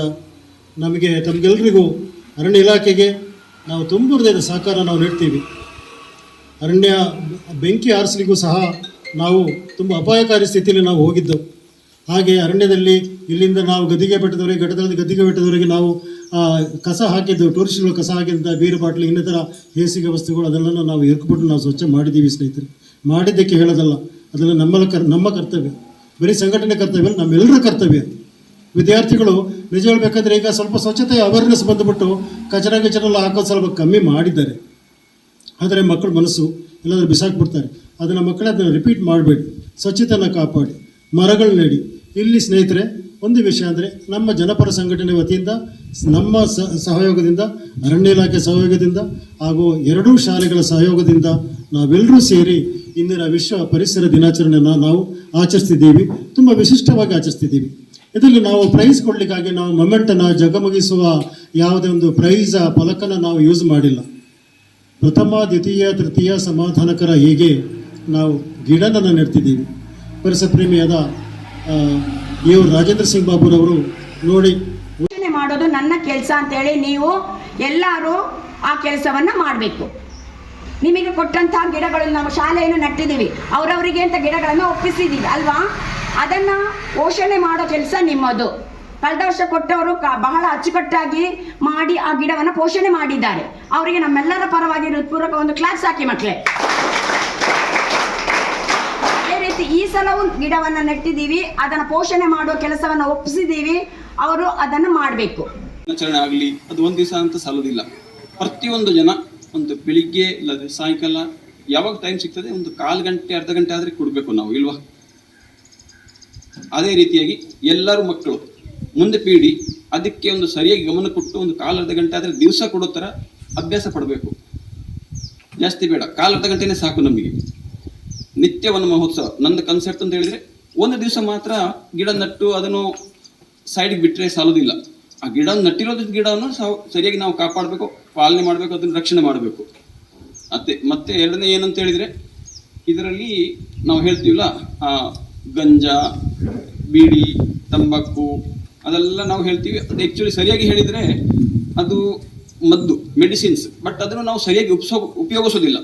ತಮಗೆಲ್ಲರಿಗೂ ಅರಣ್ಯ ಇಲಾಖೆಗೆ ನಾವು ತುಂಬ ಹೃದಯದ ಸಹಕಾರ ನಾವು ನೀಡ್ತೀವಿ. ಅರಣ್ಯ ಬೆಂಕಿ ಆರಿಸಲಿಗೂ ಸಹ ನಾವು ತುಂಬ ಅಪಾಯಕಾರಿ ಸ್ಥಿತಿಯಲ್ಲಿ ನಾವು ಹೋಗಿದ್ದೆವು. ಹಾಗೆ ಅರಣ್ಯದಲ್ಲಿ ಇಲ್ಲಿಂದ ನಾವು ಗದ್ದಿಗೆ ಬೆಟ್ಟದವರೆಗೆ, ಘಟ್ಟದಲ್ಲಿ ಗದ್ದಿಗೆ ಬೆಟ್ಟದವರೆಗೆ ನಾವು ಕಸ ಹಾಕಿದ್ದೆವು. ಟೂರಿಸ್ಟ್ಗಳು ಕಸ ಹಾಕಿದ್ದ ಬೀರು ಬಾಟ್ಲಿ, ಇನ್ನಿತರ ಹೇಸಿಗೆ ವಸ್ತುಗಳು ಅದೆಲ್ಲ ನಾವು ಎರ್ಕೊಬಿಟ್ಟು ನಾವು ಸ್ವಚ್ಛ ಮಾಡಿದ್ದೀವಿ ಸ್ನೇಹಿತರೆ. ಮಾಡಿದ್ದಕ್ಕೆ ಹೇಳೋದಲ್ಲ, ಅದೆಲ್ಲ ನಮ್ಮ ಕರ್ತವ್ಯ. ಬರೀ ಸಂಘಟನೆ ಕರ್ತವ್ಯ, ನಮ್ಮೆಲ್ಲರ ಕರ್ತವ್ಯ. ವಿದ್ಯಾರ್ಥಿಗಳು ನಿಜ ಹೇಳಬೇಕಾದ್ರೆ ಈಗ ಸ್ವಲ್ಪ ಸ್ವಚ್ಛತೆ ಅವೇರ್ನೆಸ್ ಬಂದುಬಿಟ್ಟು ಕಚರ ಹಾಕೋದು ಸ್ವಲ್ಪ ಕಮ್ಮಿ ಮಾಡಿದ್ದಾರೆ. ಆದರೆ ಮಕ್ಕಳ ಮನಸ್ಸು ಎಲ್ಲಾದರೂ ಬಿಸಾಕ್ಬಿಡ್ತಾರೆ. ಅದನ್ನು ಅದನ್ನು ರಿಪೀಟ್ ಮಾಡಬೇಡಿ. ಸ್ವಚ್ಛತೆಯನ್ನು ಕಾಪಾಡಿ, ಮರಗಳು ನೆಡಿ. ಇಲ್ಲಿ ಸ್ನೇಹಿತರೆ ಒಂದು ವಿಷಯ ಅಂದರೆ, ನಮ್ಮ ಜನಪರ ಸಂಘಟನೆ ವತಿಯಿಂದ, ನಮ್ಮ ಸಹಯೋಗದಿಂದ, ಅರಣ್ಯ ಇಲಾಖೆ ಸಹಯೋಗದಿಂದ ಹಾಗೂ ಎರಡೂ ಶಾಲೆಗಳ ಸಹಯೋಗದಿಂದ ನಾವೆಲ್ಲರೂ ಸೇರಿ ಇಂದಿನ ವಿಶ್ವ ಪರಿಸರ ದಿನಾಚರಣೆಯನ್ನು ನಾವು ಆಚರಿಸ್ತಿದ್ದೀವಿ. ತುಂಬ ವಿಶಿಷ್ಟವಾಗಿ ಆಚರಿಸ್ತಿದ್ದೀವಿ. ಇದರಲ್ಲಿ ನಾವು ಪ್ರೈಸ್ ಕೊಡಲಿಕ್ಕಾಗಿ ನಾವು ಮೊಮೆಂಟನ್ನು ಜಗಮಗಿಸುವ ಯಾವುದೇ ಒಂದು ಪ್ರೈಸ್ ಫಲಕನ ನಾವು ಯೂಸ್ ಮಾಡಿಲ್ಲ. ಪ್ರಥಮ, ದ್ವಿತೀಯ, ತೃತೀಯ ಸಮಾಧಾನಕರ ಹೀಗೆ ನಾವು ಗಿಡನನ್ನು ನೆಡ್ತಿದ್ದೀವಿ. ಪರಿಸರ ಪ್ರೇಮಿಯಾದ ಇವರು ರಾಜೇಂದ್ರ ಸಿಂಗ್ ಬಾಬುರವರು ನೋಡಿ, ಮಾಡೋದು ನನ್ನ ಕೆಲಸ ಅಂತೇಳಿ ನೀವು ಎಲ್ಲರೂ ಆ ಕೆಲಸವನ್ನು ಮಾಡಬೇಕು. ನಿಮಗೆ ಕೊಟ್ಟಂತಹ ಗಿಡಗಳನ್ನು ನಾವು ಶಾಲೆಯನ್ನು ನಟ್ಟಿದ್ದೀವಿ, ಅವರವರಿಗೆ ಅಂತ ಗಿಡಗಳನ್ನು ಒಪ್ಪಿಸಿದ್ದೀವಿ ಅಲ್ವಾ? ಅದನ್ನು ಪೋಷಣೆ ಮಾಡೋ ಕೆಲಸ ನಿಮ್ಮದು. ಕಳೆದ ವರ್ಷ ಕೊಟ್ಟವರು ಬಹಳ ಅಚ್ಚುಕಟ್ಟಾಗಿ ಮಾಡಿ ಆ ಗಿಡವನ್ನು ಪೋಷಣೆ ಮಾಡಿದ್ದಾರೆ. ಅವರಿಗೆ ನಮ್ಮೆಲ್ಲರ ಪರವಾಗಿ ಹೃತ್ಪೂರ್ವಕ ಒಂದು ಕ್ಲಾಸ್ ಹಾಕಿ ಮಕ್ಕಳೇ. ಅದೇ ರೀತಿ ಈ ಸಲವೂ ಗಿಡವನ್ನು ನೆಟ್ಟಿದ್ದೀವಿ, ಅದನ್ನು ಪೋಷಣೆ ಮಾಡುವ ಕೆಲಸವನ್ನು ಒಪ್ಪಿಸಿದ್ದೀವಿ. ಅವರು ಅದನ್ನು ಮಾಡಬೇಕು. ದಿನಾಚರಣೆ ಆಗಲಿ ಅದು ಒಂದು ದಿವಸ ಅಂತ ಸಾಲೋದಿಲ್ಲ. ಪ್ರತಿಯೊಂದು ಜನ ಒಂದು ಬೆಳಿಗ್ಗೆ ಇಲ್ಲದೆ ಸಾಯಂಕಾಲ ಯಾವಾಗ ಟೈಮ್ ಸಿಗ್ತದೆ ಒಂದು 1/4 ಗಂಟೆ ಅರ್ಧ ಗಂಟೆ ಆದರೆ ಕೊಡಬೇಕು ನಾವು, ಇಲ್ವಾ? ಅದೇ ರೀತಿಯಾಗಿ ಎಲ್ಲರೂ ಮಕ್ಕಳು ಮುಂದೆ ಪೀಳಿ ಅದಕ್ಕೆ ಒಂದು ಸರಿಯಾಗಿ ಗಮನ ಕೊಟ್ಟು ಒಂದು 1/4 ಅರ್ಧ ಗಂಟೆ ಆದರೆ ದಿವಸ ಕೊಡೋ ಥರ ಅಭ್ಯಾಸ ಪಡಬೇಕು. ಜಾಸ್ತಿ ಬೇಡ, 1/4 ಅರ್ಧ ಗಂಟೆನೇ ಸಾಕು ನಮಗೆ. ನಿತ್ಯ ವನ ಮಹೋತ್ಸವ ನಂದು ಕನ್ಸೆಪ್ಟ್ ಅಂತ ಹೇಳಿದರೆ, ಒಂದು ದಿವಸ ಮಾತ್ರ ಗಿಡ ನಟ್ಟು ಅದನ್ನು ಸೈಡಿಗೆ ಬಿಟ್ಟರೆ ಸಾಲೋದಿಲ್ಲ. ಆ ನಟ್ಟಿರೋದ್ರ ಗಿಡವನ್ನು ಸರಿಯಾಗಿ ನಾವು ಕಾಪಾಡಬೇಕು, ಪಾಲನೆ ಮಾಡಬೇಕು, ಅದನ್ನು ರಕ್ಷಣೆ ಮಾಡಬೇಕು. ಮತ್ತೆ ಎರಡನೇ ಏನಂತ ಹೇಳಿದರೆ, ಇದರಲ್ಲಿ ನಾವು ಹೇಳ್ತೀವಲ್ಲ, ಗಂಜಾ, ಬೀಡಿ, ತಂಬಾಕು ಅದೆಲ್ಲ ನಾವು ಹೇಳ್ತೀವಿ. ಅದು ಆ್ಯಕ್ಚುಲಿ ಸರಿಯಾಗಿ ಹೇಳಿದರೆ ಅದು ಮದ್ದು, ಮೆಡಿಸಿನ್ಸ್. ಬಟ್ ಅದನ್ನು ನಾವು ಸರಿಯಾಗಿ ಉಪಯೋಗಿಸೋದಿಲ್ಲ.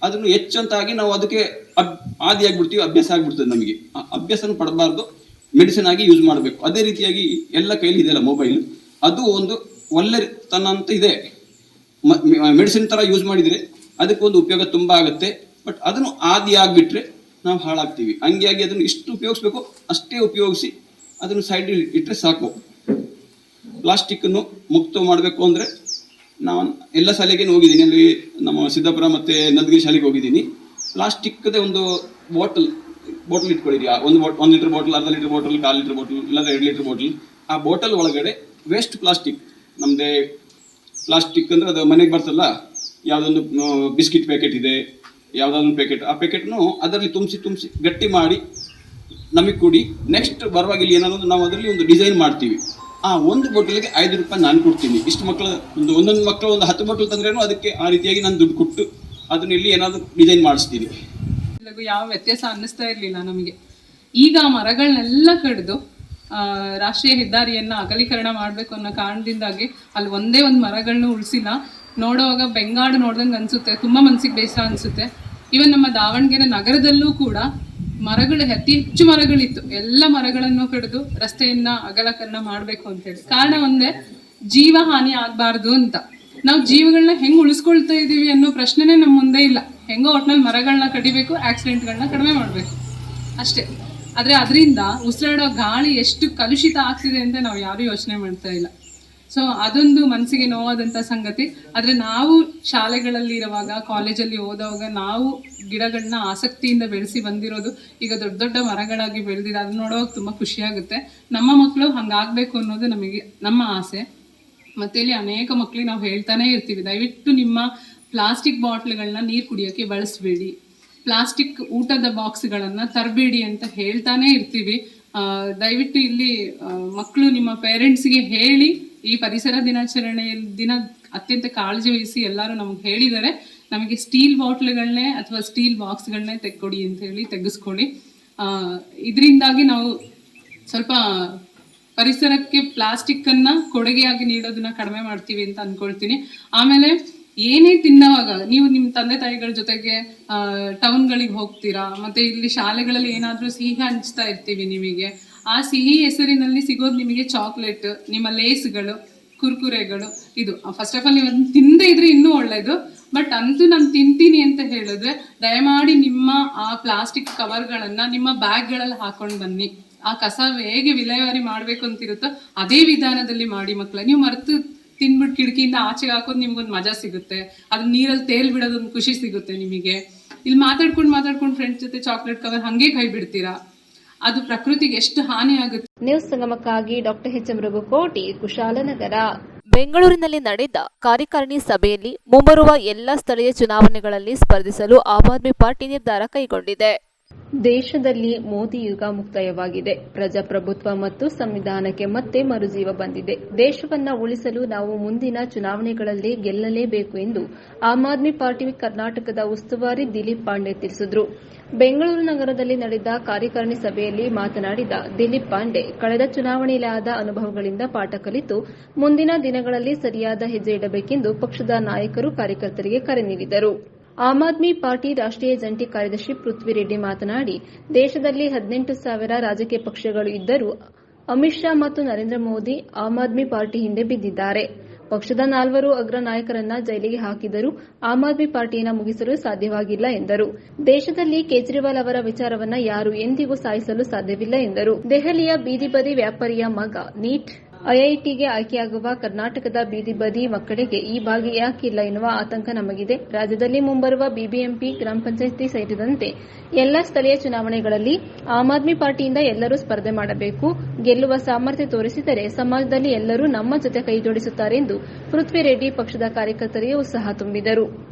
ಅದನ್ನು ಹೆಚ್ಚಂತಾಗಿ ನಾವು ಅದಕ್ಕೆ ಆದಿಯಾಗ್ಬಿಡ್ತೀವಿ, ಅಭ್ಯಾಸ ಆಗ್ಬಿಡ್ತದೆ ನಮಗೆ. ಆ ಅಭ್ಯಾಸನ ಪಡಬಾರ್ದು, ಮೆಡಿಸಿನ್ ಆಗಿ ಯೂಸ್ ಮಾಡಬೇಕು. ಅದೇ ರೀತಿಯಾಗಿ ಎಲ್ಲ ಕೈಲಿ ಇದೆಯಲ್ಲ ಮೊಬೈಲ್, ಅದು ಒಂದು ಒಳ್ಳೆತನ ಅಂತ ಇದೆ. ಮೆಡಿಸಿನ್ ಥರ ಯೂಸ್ ಮಾಡಿದರೆ ಅದಕ್ಕೊಂದು ಉಪಯೋಗ ತುಂಬ ಆಗುತ್ತೆ. ಬಟ್ ಅದನ್ನು ಆದಿ ಆಗಿಬಿಟ್ರೆ ನಾವು ಹಾಳಾಗ್ತೀವಿ. ಹಂಗಾಗಿ ಅದನ್ನು ಎಷ್ಟು ಉಪಯೋಗಿಸ್ಬೇಕು ಅಷ್ಟೇ ಉಪಯೋಗಿಸಿ ಅದನ್ನು ಸೈಡ್ ಇಟ್ಟರೆ ಸಾಕು. ಪ್ಲಾಸ್ಟಿಕ್ಕನ್ನು ಮುಕ್ತ ಮಾಡಬೇಕು ಅಂದರೆ ನಾನು ಎಲ್ಲ ಶಾಲೆಗೆ ಹೋಗಿದ್ದೀನಿ. ಅಲ್ಲಿ ನಮ್ಮ ಸಿದ್ದಾಪುರ ಮತ್ತು ನಂದಗಿರಿ ಶಾಲೆಗೆ ಹೋಗಿದ್ದೀನಿ. ಪ್ಲಾಸ್ಟಿಕ್ದೇ ಒಂದು ಬಾಟಲ್ ಇಟ್ಕೊಂಡಿರಿ. ಒಂದು 1 ಲೀಟರ್ ಬಾಟಲ್, ಅರ್ಧ ಲೀಟರ್ ಬಾಟಲ್, 1/4 ಲೀಟರ್ ಬಾಟಲ್, ಇಲ್ಲ 2 ಲೀಟರ್ ಬಾಟಲ್. ಆ ಬಾಟಲ್ ಒಳಗಡೆ ವೇಸ್ಟ್ ಪ್ಲಾಸ್ಟಿಕ್, ನಮ್ಮದೇ ಪ್ಲಾಸ್ಟಿಕ್ ಅಂದರೆ ಅದು ಮನೆಗೆ ಬರ್ತಲ್ಲ, ಯಾವುದೊಂದು ಬಿಸ್ಕಿಟ್ ಪ್ಯಾಕೆಟ್ ಇದೆ, ಯಾವುದಾದ್ರು ಪ್ಯಾಕೆಟ್, ಆ ಪ್ಯಾಕೆಟ್ನು ಅದರಲ್ಲಿ ತುಂಬಿಸಿ ಗಟ್ಟಿ ಮಾಡಿ ನಮಗೆ ಕೊಡಿ. ನೆಕ್ಸ್ಟ್ ಬರುವಾಗ ಇಲ್ಲಿ ಏನಾದ್ರು ನಾವು ಅದರಲ್ಲಿ ಒಂದು ಡಿಸೈನ್ ಮಾಡ್ತೀವಿ. ಆ ಒಂದು ಬಾಟಲ್ಗೆ 5 ರೂಪಾಯಿ ನಾನು ಕೊಡ್ತೀನಿ. ಇಷ್ಟು ಮಕ್ಕಳು ಒಂದೊಂದು ಮಕ್ಕಳು ಒಂದು 10 ಬಾಟಲ್ ತಂದ್ರೇನು ಅದಕ್ಕೆ ಆ ರೀತಿಯಾಗಿ ನಾನು ದುಡ್ಡು ಕೊಟ್ಟು ಅದನ್ನ ಇಲ್ಲಿ ಏನಾದರೂ ಡಿಸೈನ್ ಮಾಡಿಸ್ತೀನಿ. ಯಾವ ವ್ಯತ್ಯಾಸ ಅನ್ನಿಸ್ತಾ ಇರಲಿಲ್ಲ ನಮಗೆ. ಈಗ ಆ ಮರಗಳನ್ನೆಲ್ಲ ಕಡಿದು ರಾಷ್ಟ್ರೀಯ ಹೆದ್ದಾರಿಯನ್ನ ಅಗಲೀಕರಣ ಮಾಡಬೇಕು ಅನ್ನೋ ಕಾರಣದಿಂದಾಗಿ ಅಲ್ಲಿ ಒಂದೇ ಒಂದು ಮರಗಳನ್ನ ಉಳಿಸಿಲ್ಲ. ನೋಡುವಾಗ ಬೆಂಗಾಡು ನೋಡ್ದಂಗೆ ಅನಿಸುತ್ತೆ, ತುಂಬ ಮನಸ್ಸಿಗೆ ಬೇಸರ ಅನಿಸುತ್ತೆ. ಇವನ್ ನಮ್ಮ ದಾವಣಗೆರೆ ನಗರದಲ್ಲೂ ಕೂಡ ಮರಗಳು ಅತಿ ಹೆಚ್ಚು ಮರಗಳಿತ್ತು. ಎಲ್ಲ ಮರಗಳನ್ನು ಕಡಿದು ರಸ್ತೆಯನ್ನ ಅಗಲೀಕರಣ ಮಾಡಬೇಕು ಅಂತೇಳಿ. ಕಾರಣ ಒಂದೇ, ಜೀವ ಹಾನಿ ಆಗಬಾರ್ದು ಅಂತ. ನಾವು ಜೀವಗಳನ್ನ ಹೆಂಗೆ ಉಳಿಸ್ಕೊಳ್ತಾ ಇದ್ದೀವಿ ಅನ್ನೋ ಪ್ರಶ್ನೆನೇ ನಮ್ಮ ಮುಂದೆ ಇಲ್ಲ. ಹೆಂಗೋ ಒಟ್ನಲ್ಲಿ ಮರಗಳನ್ನ ಕಡಿಬೇಕು, ಆಕ್ಸಿಡೆಂಟ್ಗಳನ್ನ ಕಡಿಮೆ ಮಾಡಬೇಕು ಅಷ್ಟೇ. ಆದರೆ ಅದರಿಂದ ಉಸಿರಾಡೋ ಗಾಳಿ ಎಷ್ಟು ಕಲುಷಿತ ಆಗ್ತಿದೆ ಅಂತ ನಾವು ಯಾರೂ ಯೋಚನೆ ಮಾಡ್ತಾ ಇಲ್ಲ. ಸೊ ಅದೊಂದು ಮನಸ್ಸಿಗೆ ನೋವಾದಂಥ ಸಂಗತಿ. ಆದರೆ ನಾವು ಶಾಲೆಗಳಲ್ಲಿ ಇರುವಾಗ, ಕಾಲೇಜಲ್ಲಿ ಓದುವಾಗ ನಾವು ಗಿಡಗಳನ್ನ ಆಸಕ್ತಿಯಿಂದ ಬೆಳೆಸಿ ಬಂದಿರೋದು ಈಗ ದೊಡ್ಡ ದೊಡ್ಡ ಮರಗಳಾಗಿ ಬೆಳೆದಿದೆ. ಅದನ್ನ ನೋಡುವಾಗ ತುಂಬ ಖುಷಿಯಾಗುತ್ತೆ. ನಮ್ಮ ಮಕ್ಕಳು ಹಂಗಾಗಬೇಕು ಅನ್ನೋದು ನಮ್ಮ ಆಸೆ. ಮತ್ತು ಇಲ್ಲಿ ಅನೇಕ ಮಕ್ಕಳಿಗೆ ನಾವು ಹೇಳ್ತಾನೆ ಇರ್ತೀವಿ, ದಯವಿಟ್ಟು ನಿಮ್ಮ ಪ್ಲಾಸ್ಟಿಕ್ ಬಾಟ್ಲ್ಗಳನ್ನ ನೀರು ಕುಡಿಯೋಕ್ಕೆ ಬಳಸಬೇಡಿ, ಪ್ಲಾಸ್ಟಿಕ್ ಊಟದ ಬಾಕ್ಸ್ಗಳನ್ನು ತರಬೇಡಿ ಅಂತ ಹೇಳ್ತಾನೆ ಇರ್ತೀವಿ. ದಯವಿಟ್ಟು ಇಲ್ಲಿ ಮಕ್ಕಳು ನಿಮ್ಮ ಪೇರೆಂಟ್ಸ್ಗೆ ಹೇಳಿ, ಈ ಪರಿಸರ ದಿನಾಚರಣೆಯ ದಿನ ಅತ್ಯಂತ ಕಾಳಜಿ ವಹಿಸಿ ಎಲ್ಲರೂ ನಮಗೆ ಹೇಳಿದ್ದಾರೆ, ನಮಗೆ ಸ್ಟೀಲ್ ಬಾಟ್ಲ್ಗಳನ್ನೇ ಅಥವಾ ಸ್ಟೀಲ್ ಬಾಕ್ಸ್ಗಳನ್ನೇ ತೆಕ್ಕೊಡಿ ಅಂತ ಹೇಳಿ ತೆಗೆಸ್ಕೊಳ್ಳಿ. ಇದರಿಂದಾಗಿ ನಾವು ಸ್ವಲ್ಪ ಪರಿಸರಕ್ಕೆ ಪ್ಲಾಸ್ಟಿಕ್ಕನ್ನು ಕೊಡುಗೆಯಾಗಿ ನೀಡೋದನ್ನ ಕಡಿಮೆ ಮಾಡ್ತೀವಿ ಅಂತ ಅಂದ್ಕೊಳ್ತೀನಿ. ಆಮೇಲೆ ಏನೇ ತಿನ್ನೋವಾಗ ನೀವು ನಿಮ್ಮ ತಂದೆ ತಾಯಿಗಳ ಜೊತೆಗೆ ಟೌನ್ಗಳಿಗೆ ಹೋಗ್ತೀರಾ, ಮತ್ತು ಇಲ್ಲಿ ಶಾಲೆಗಳಲ್ಲಿ ಏನಾದರೂ ಸಿಹಿ ಹಂಚ್ತಾ ಇರ್ತೀವಿ ನಿಮಗೆ. ಆ ಸಿಹಿ ಹೆಸರಿನಲ್ಲಿ ಸಿಗೋದು ನಿಮಗೆ ಚಾಕ್ಲೇಟ್, ನಿಮ್ಮ ಲೇಸ್ಗಳು, ಕುರ್ಕುರೆಗಳು. ಇದು ಫಸ್ಟ್ ಆಫ್ ಆಲ್ ನೀವು ಅದನ್ನ ತಿಂದೇ ಇದ್ರೆ ಇನ್ನೂ ಒಳ್ಳೇದು. ಬಟ್ ಅಂತೂ ನಾನು ತಿಂತೀನಿ ಅಂತ ಹೇಳಿದ್ರೆ ದಯಮಾಡಿ ನಿಮ್ಮ ಆ ಪ್ಲಾಸ್ಟಿಕ್ ಕವರ್ಗಳನ್ನು ನಿಮ್ಮ ಬ್ಯಾಗ್ಗಳಲ್ಲಿ ಹಾಕೊಂಡು ಬನ್ನಿ. ಆ ಕಸ ಹೇಗೆ ವಿಲೇವಾರಿ ಮಾಡಬೇಕು ಅಂತಿರುತ್ತೋ ಅದೇ ವಿಧಾನದಲ್ಲಿ ಮಾಡಿ ಮಕ್ಕಳ. ನೀವು ಮರೆತು ತಿನ್ಬಿಟ್ಟು ಕಿಟಕಿಯಿಂದ ಆಚೆಗೆ ಹಾಕೋದು ನಿಮ್ಗೊಂದು ಮಜಾ ಸಿಗುತ್ತೆ, ಅದನ್ನ ನೀರಲ್ಲಿ ತೇಲ್ ಬಿಡೋದೊಂದು ಖುಷಿ ಸಿಗುತ್ತೆ ನಿಮಗೆ. ಇಲ್ಲಿ ಮಾತಾಡ್ಕೊಂಡು ಫ್ರೆಂಡ್ಸ್ ಜೊತೆ ಚಾಕ್ಲೇಟ್ ಕವರ್ ಹಂಗೆ ಕೈ ಬಿಡ್ತೀರಾ, ಅದು ಪ್ರಕೃತಿಗೆ ಎಷ್ಟು ಹಾನಿ ಆಗುತ್ತೆ. ನ್ಯೂಸ್ ಸಂಗಮಕ್ಕಾಗಿ ಡಾಕ್ಟರ್ ಎಚ್.ಎಂ. ರಘುಕೋಟಿ, ಕುಶಾಲನಗರ. ಬೆಂಗಳೂರಿನಲ್ಲಿ ನಡೆದ ಕಾರ್ಯಕಾರಿಣಿ ಸಭೆಯಲ್ಲಿ ಮುಂಬರುವ ಎಲ್ಲ ಸ್ಥಳೀಯ ಚುನಾವಣೆಗಳಲ್ಲಿ ಸ್ಪರ್ಧಿಸಲು ಆಮ್ ಆದ್ಮಿ ಪಾರ್ಟಿ ನಿರ್ಧಾರ ಕೈಗೊಂಡಿದೆ. ದೇಶದಲ್ಲಿ ಮೋದಿ ಯುಗ ಮುಕ್ತಾಯವಾಗಿದೆ. ಪ್ರಜಾಪ್ರಭುತ್ವ ಮತ್ತು ಸಂವಿಧಾನಕ್ಕೆ ಮತ್ತೆ ಮರುಜೀವ ಬಂದಿದೆ. ದೇಶವನ್ನ ಉಳಿಸಲು ನಾವು ಮುಂದಿನ ಚುನಾವಣೆಗಳಲ್ಲಿ ಗೆಲ್ಲಲೇಬೇಕು ಎಂದು ಆಮ್ ಆದ್ಮಿ ಪಾರ್ಟಿ ಕರ್ನಾಟಕದ ಉಸ್ತುವಾರಿ ದಿಲೀಪ್ ಪಾಂಡೆ ತಿಳಿಸಿದರು. ಬೆಂಗಳೂರು ನಗರದಲ್ಲಿ ನಡೆದ ಕಾರ್ಯಕಾರಿಣಿ ಸಭೆಯಲ್ಲಿ ಮಾತನಾಡಿದ ದಿಲೀಪ್ ಪಾಂಡೆ, ಕಳೆದ ಚುನಾವಣೆಯಲ್ಲಿ ಆದ ಅನುಭವಗಳಿಂದ ಪಾಠ ಕಲಿತು ಮುಂದಿನ ದಿನಗಳಲ್ಲಿ ಸರಿಯಾದ ಹೆಜ್ಜೆ ಇಡಬೇಕೆಂದು ಪಕ್ಷದ ನಾಯಕರು ಕಾರ್ಯಕರ್ತರಿಗೆ ಕರೆ ನೀಡಿದರು. ಆಮ್ ಆದ್ಮಿ ಪಾರ್ಟಿ ರಾಷ್ಟ್ರೀಯ ಜಂಟಿ ಕಾರ್ಯದರ್ಶಿ ಪೃಥ್ವಿ ರೆಡ್ಡಿ ಮಾತನಾಡಿ, ದೇಶದಲ್ಲಿ 18,000 ರಾಜಕೀಯ ಪಕ್ಷಗಳು ಇದ್ದರೂ ಅಮಿತ್ ಶಾ ಮತ್ತು ನರೇಂದ್ರ ಮೋದಿ ಆಮ್ ಆದ್ಮಿ ಪಾರ್ಟಿ ಹಿಂದೆ ಬಿದ್ದಿದ್ದಾರೆ. ಪಕ್ಷದ 4 ಅಗ್ರ ನಾಯಕರನ್ನ ಜೈಲಿಗೆ ಹಾಕಿದರೂ ಆಮ್ ಆದ್ಮಿ ಪಾರ್ಟಿಯನ್ನು ಮುಗಿಸಲು ಸಾಧ್ಯವಾಗಿಲ್ಲ ಎಂದರು. ದೇಶದಲ್ಲಿ ಕೇಜ್ರಿವಾಲ್ ಅವರ ವಿಚಾರವನ್ನ ಯಾರು ಎಂದಿಗೂ ಸಾಯಿಸಲು ಸಾಧ್ಯವಿಲ್ಲ ಎಂದರು. ದೆಹಲಿಯ ಬೀದಿ ಬದಿ ವ್ಯಾಪಾರಿಯ ಮಗ ನೀಟ್ ಐಐಟಿಗೆ ಆಯ್ಕೆಯಾಗುವ ಕರ್ನಾಟಕದ ಬೀದಿ ಬದಿ ಮಕ್ಕಳಿಗೆ ಈ ಬಾಗಿ ಯಾಕಿಲ್ಲ ಎನ್ನುವ ಆತಂಕ ನಮಗಿದೆ. ರಾಜ್ಯದಲ್ಲಿ ಮುಂಬರುವ ಬಿಬಿಎಂಪಿ, ಗ್ರಾಮ ಪಂಚಾಯಿತಿ ಸೇರಿದಂತೆ ಎಲ್ಲ ಸ್ಥಳೀಯ ಚುನಾವಣೆಗಳಲ್ಲಿ ಆಮ್ ಆದ್ಮಿ ಪಾರ್ಟಿಯಿಂದ ಎಲ್ಲರೂ ಸ್ಪರ್ಧೆ ಮಾಡಬೇಕು. ಗೆಲ್ಲುವ ಸಾಮರ್ಥ್ಯ ತೋರಿಸಿದರೆ ಸಮಾಜದಲ್ಲಿ ಎಲ್ಲರೂ ನಮ್ಮ ಜೊತೆ ಕೈಜೋಡಿಸುತ್ತಾರೆ ಎಂದು ಪೃಥ್ವಿ ರೆಡ್ಡಿ ಪಕ್ಷದ ಕಾರ್ಯಕರ್ತರಿಗೆ ಉತ್ಸಾಹ ತುಂಬಿದರು.